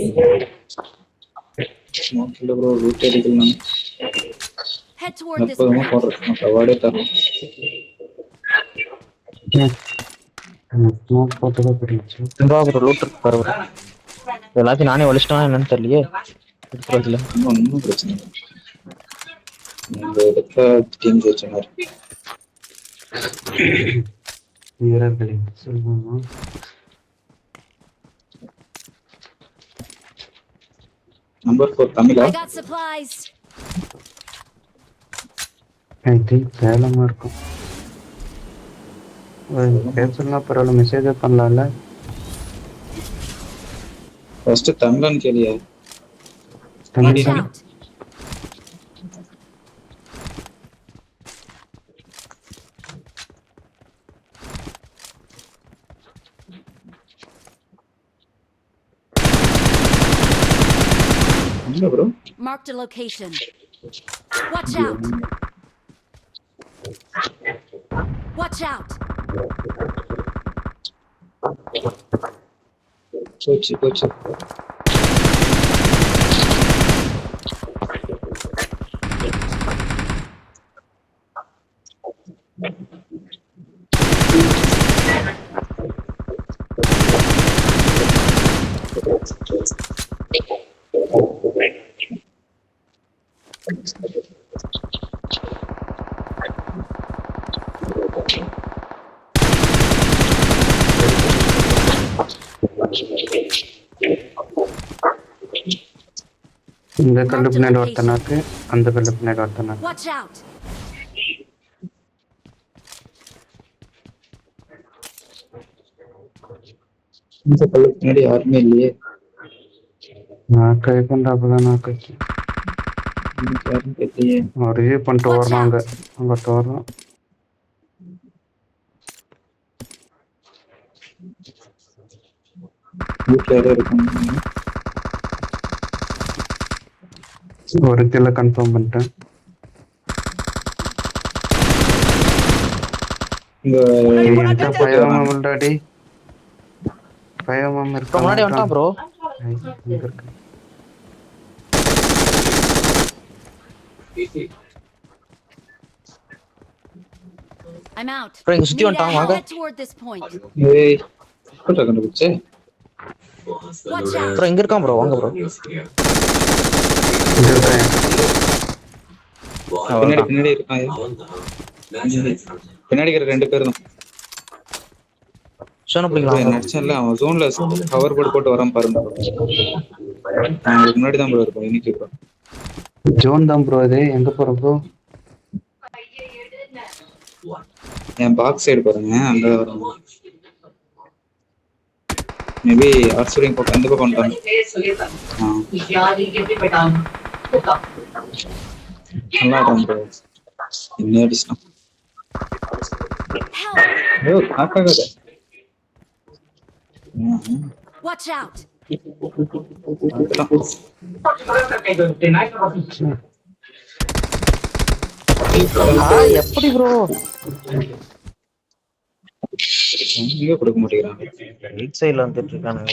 ஸ்மோக் இல்ல ப்ரோ ரூட் எடுக்கலாம். Head toward this எப்பவும் point. போடுறேன். அவார்டே தரேன். ஸ்மோக் போட்டதா புரியுது. ப்ரோ லூட் இருக்கு பாரு. எல்லாத்தையும் நானே ஒளிச்சிட்டேனா என்னன்னு தெரியலையே. இருக்கிறதுல ஒன்றும் பிரச்சனை இல்லை. இந்த இடத்துல டீம் ஜெயிச்ச மாதிரி. வீரர்களின் சொல்லுமா. Number 4 Tamizha? I got supplies. I think சேலமா இருக்கும். பேசலாம் பரவாயில்ல, மெசேஜே பண்ணலாம்ல. ஃபர்ஸ்ட் தமிழன் கேளியா? Watch out! இல்ல bro. Marked a location. Watch out! Watch out! போச்சு. இந்த கல்லு பின்னாடி ஒருத்தனாக்கு, அந்த கல்லு பின்னாடி ஒருத்தனாக்கு. Watch out! இந்த கல்லுக்கு பின்னாடி யாருமே இல்லையே. நான் கை கொண்டாப்பதான் நான் கட்சி யாரும் தெரியலையே. ரிவ்யூ பண்ணிட்டு வரணும். அங்க வரணும். வீட்டில் யாரும் இருக்காங்க. ஒரு கிலோ கன்ஃபார்ம் பண்ணிட்டேன். இங்க பயமாம் டாடி, பயமாம் இப்போ முன்னாடி வந்துட்டான் ப்ரோ. இருக்கு. I'm out. ப்ரோ இங்க சுத்தி Need வந்துட்டான், to வாங்க. head toward this point. ஏய் போட்டோ கண்டுபிடிச்சே. Watch out! ப்ரோ இங்க இருக்கான் ப்ரோ, வாங்க ப்ரோ. பின்னாடி இருக்கான். பின்னாடி இருக்கிற 2 பேர் தான். சோன பிடிக்கலாம். நடிச்சல அவன் ஜோன்ல கவர் போட்டு வரான் பாருங்க. முன்னாடி தான் ப்ரோ இருப்பான். இன்னைக்கு ப்ரோ ஜோன் தான் ப்ரோ. இது எங்க போற ப்ரோ? என் பாக்ஸ் சைடு பாருங்க, அங்க வரும். மேபி ஆர்சரிங் பக்கம் அந்த பக்கம் வந்துட்டாங்க. நல்லா இருக்கும் ப்ரோ. என்ன அடிச்சான்? ஐயோ காக்காகத. Watch out! எப்படி ப்ரோ எங்க கொடுக்க மாட்டேங்கிறாங்க. ரைட் சைடுல வந்துட்டு இருக்கானுங்க.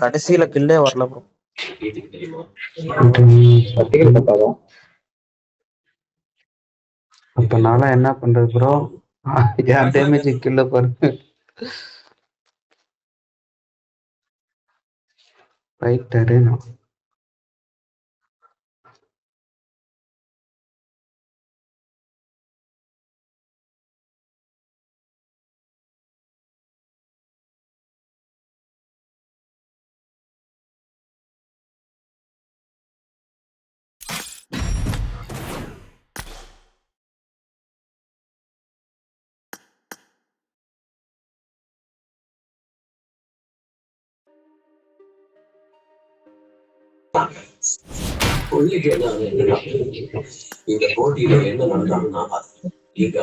கடைசியில கில்லே வரல ப்ரோ. அப்ப நாளா என்ன பண்றது ப்ரோ? யார் டேமேஜ் கில்ல பாருங்க. ரைட் நான் இந்த போட்டியில என்ன நடந்தாலும் நான் பார்த்தேன். இங்க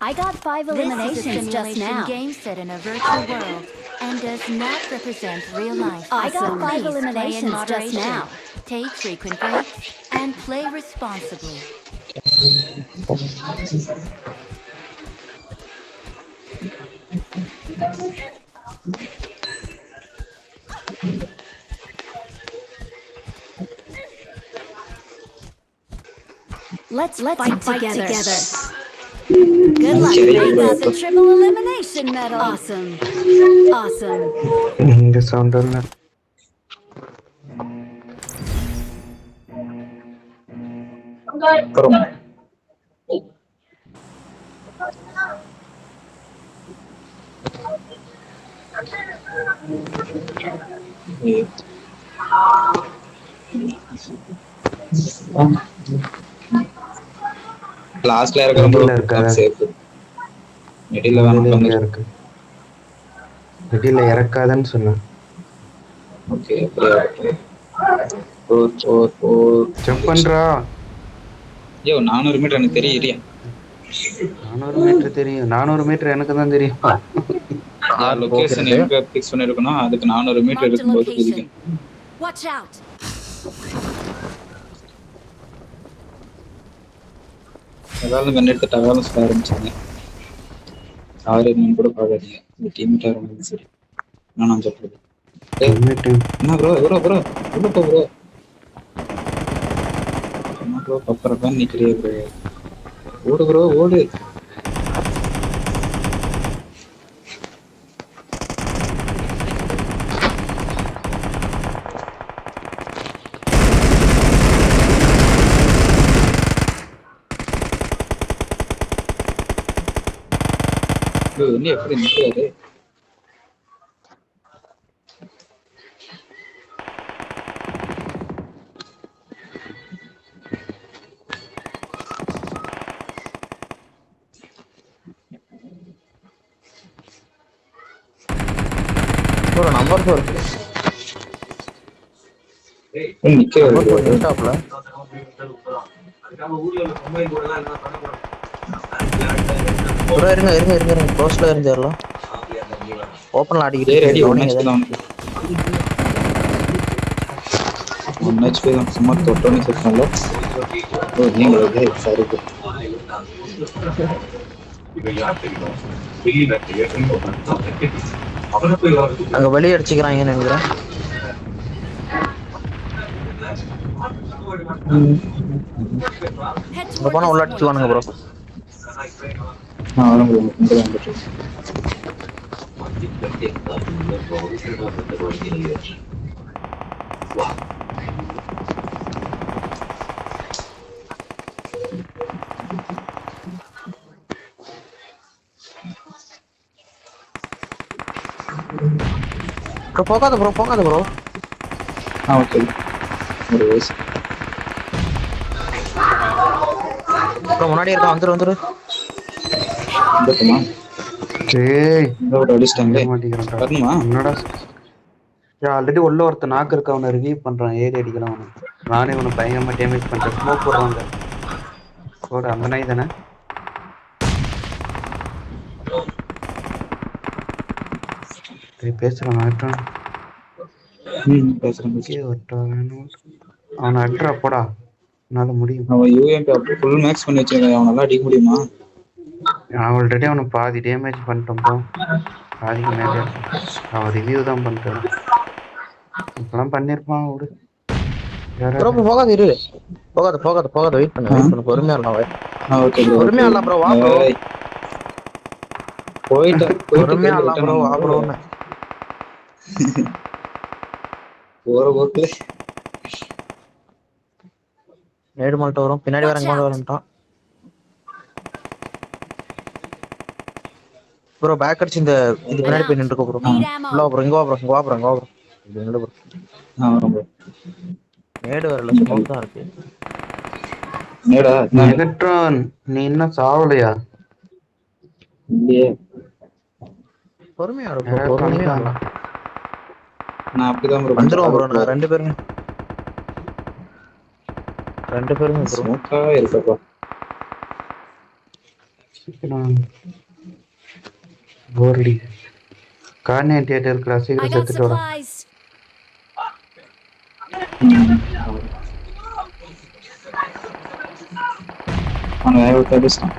I got 5 eliminations just now. Game set in a virtual world and does not represent real life. I got 5 eliminations just now. Take frequent breaks and play responsibly. Let's fight together. Good luck. சரி, They bro. got the triple elimination medal. Awesome. Awesome. இங்க sound இல்ல. அப்புறம் லாஸ்ட்ல இருக்கிற மிடில்ல இருக்காது. Safe மிடில்ல வேணாம் இங்க வந்து இருக்கு. மிடில்ல இறக்காதன்னு சொன்ன. ஓகே அப்படியே ஓ ஜம்ப் பண்றா. ஐயோ 400 மீட்டர் எனக்கு தெரியும் 400 மீட்டர் தெரியும். 400 மீட்டர் எனக்கு தான் தெரியும். லொகேஷன் எங்க பிக்ஸ் பண்ணிருக்கணும் அதுக்கு 400 மீட்டர் Marked a இருக்கும்போது குதிக்க location. Watch out. ஏதாவது கண்ணு எடுத்து டகாலும் சொல்ல ஆரம்பிச்சாங்க யாரு என்னன்னு கூட பார்க்காதீங்க இந்த டீம் இருந்தாலும் சரி நான் சொல்றது என்ன ப்ரோ உள்ள போ ப்ரோ என்ன ப்ரோ பப்பரப்பான்னு நிக்கிறியே ப்ரோ ஓடு ப்ரோ ஓடு என்ன எப்படி நிக்கிறாரு ப்ரோ நம்பர் 4 நிக்கிறாரு நம்பர் 4 டாப்ல ப்ரோ இருங்க க்ளோஸ்ல இருந்துறலாம் ஓபன்ல ஆடிக்கிட்டு ரெடி இருக்கீங்க ஒன் ஹெச்பி தான் சும்மா தொட்டோன்னு செட்டால ஓ நீங்க இது சரி அங்க வெளிய அடிச்சுக்கறாங்கன்னு நினைக்கிறேன் Head அங்க போனா உள்ள அடிச்சுவானுங்க ப்ரோ நான் வரேன் ப்ரோ இங்க வந்துட்டு போகாத ப்ரோ ஓகே ஒரு வயசு ப்ரோ முன்னாடி இருக்க வந்துரு வந்துட்டுமா டேய் இதோட அடிச்சிட்டாங்களே மாட்டிக்கிறேன்டா. வரணுமா என்னடா ஆல்ரெடி உள்ள ஒருத்த நாக்கு இருக்க அவனை ரிவ்யூ பண்றான் ஏறி அடிக்கலாம் அவனை நானே இவனை பயங்கரமா டேமேஜ் பண்றேன் ஸ்மோக் போடுறாங்க போட அந்த நாய் தானே பேசுறான் ஆட்டான் பேசுறேன் அவனை அட்ரா போடா என்னால முடியும் அவன் யூஎம்பி அப்படி ஃபுல் மேக்ஸ் பண்ணி வச்சிருக்கான் அவன் நல்லா அடிக்க முடியுமா நான் ஆல்ரெடி அவனை பாதி டேமேஜ் பண்ணிட்டோம் ப்ரோ பாதிக்கு மேலே அவன் ரிவ்யூ தான் பண்றேன் இப்பெல்லாம் பண்ணிருப்பான் விடு ப்ரோ போகாத இரு போகாத வெயிட் பண்ணு பொறுமையா இல்ல ஓகே ப்ரோ பொறுமையா இல்ல ப்ரோ வா ப்ரோ போயிட்டு பொறுமையா இல்ல ப்ரோ வா ப்ரோ போற போக்குல நேடு மால்ட்ட வரும் பின்னாடி வர எங்க வரட்டான் ப்ரோ பேக் அடிச்சு இந்த இது பின்னாடி போய் நின்னுக்கோ ப்ரோ உள்ள ப்ரோ இங்க வா ப்ரோ இது நில்லு ப்ரோ நான் வரேன் ப்ரோ நேடு வரல ஸ்மோக் தான் இருக்கு நேடா மெகட்ரான் நீ இன்னும் சாவலையா இல்லையே பொறுமையா ப்ரோ பொறுமையா நான் அப்படிதான் ப்ரோ வந்துருவோம் ப்ரோ நான் ரெண்டு பேருமே ப்ரோ ஸ்மோக்கா இருக்கப்பா forty cornea theatre I classic got செத்துட்டு வரோம் supplies. அவன் வேற ஒரு அடிச்சிட்டான்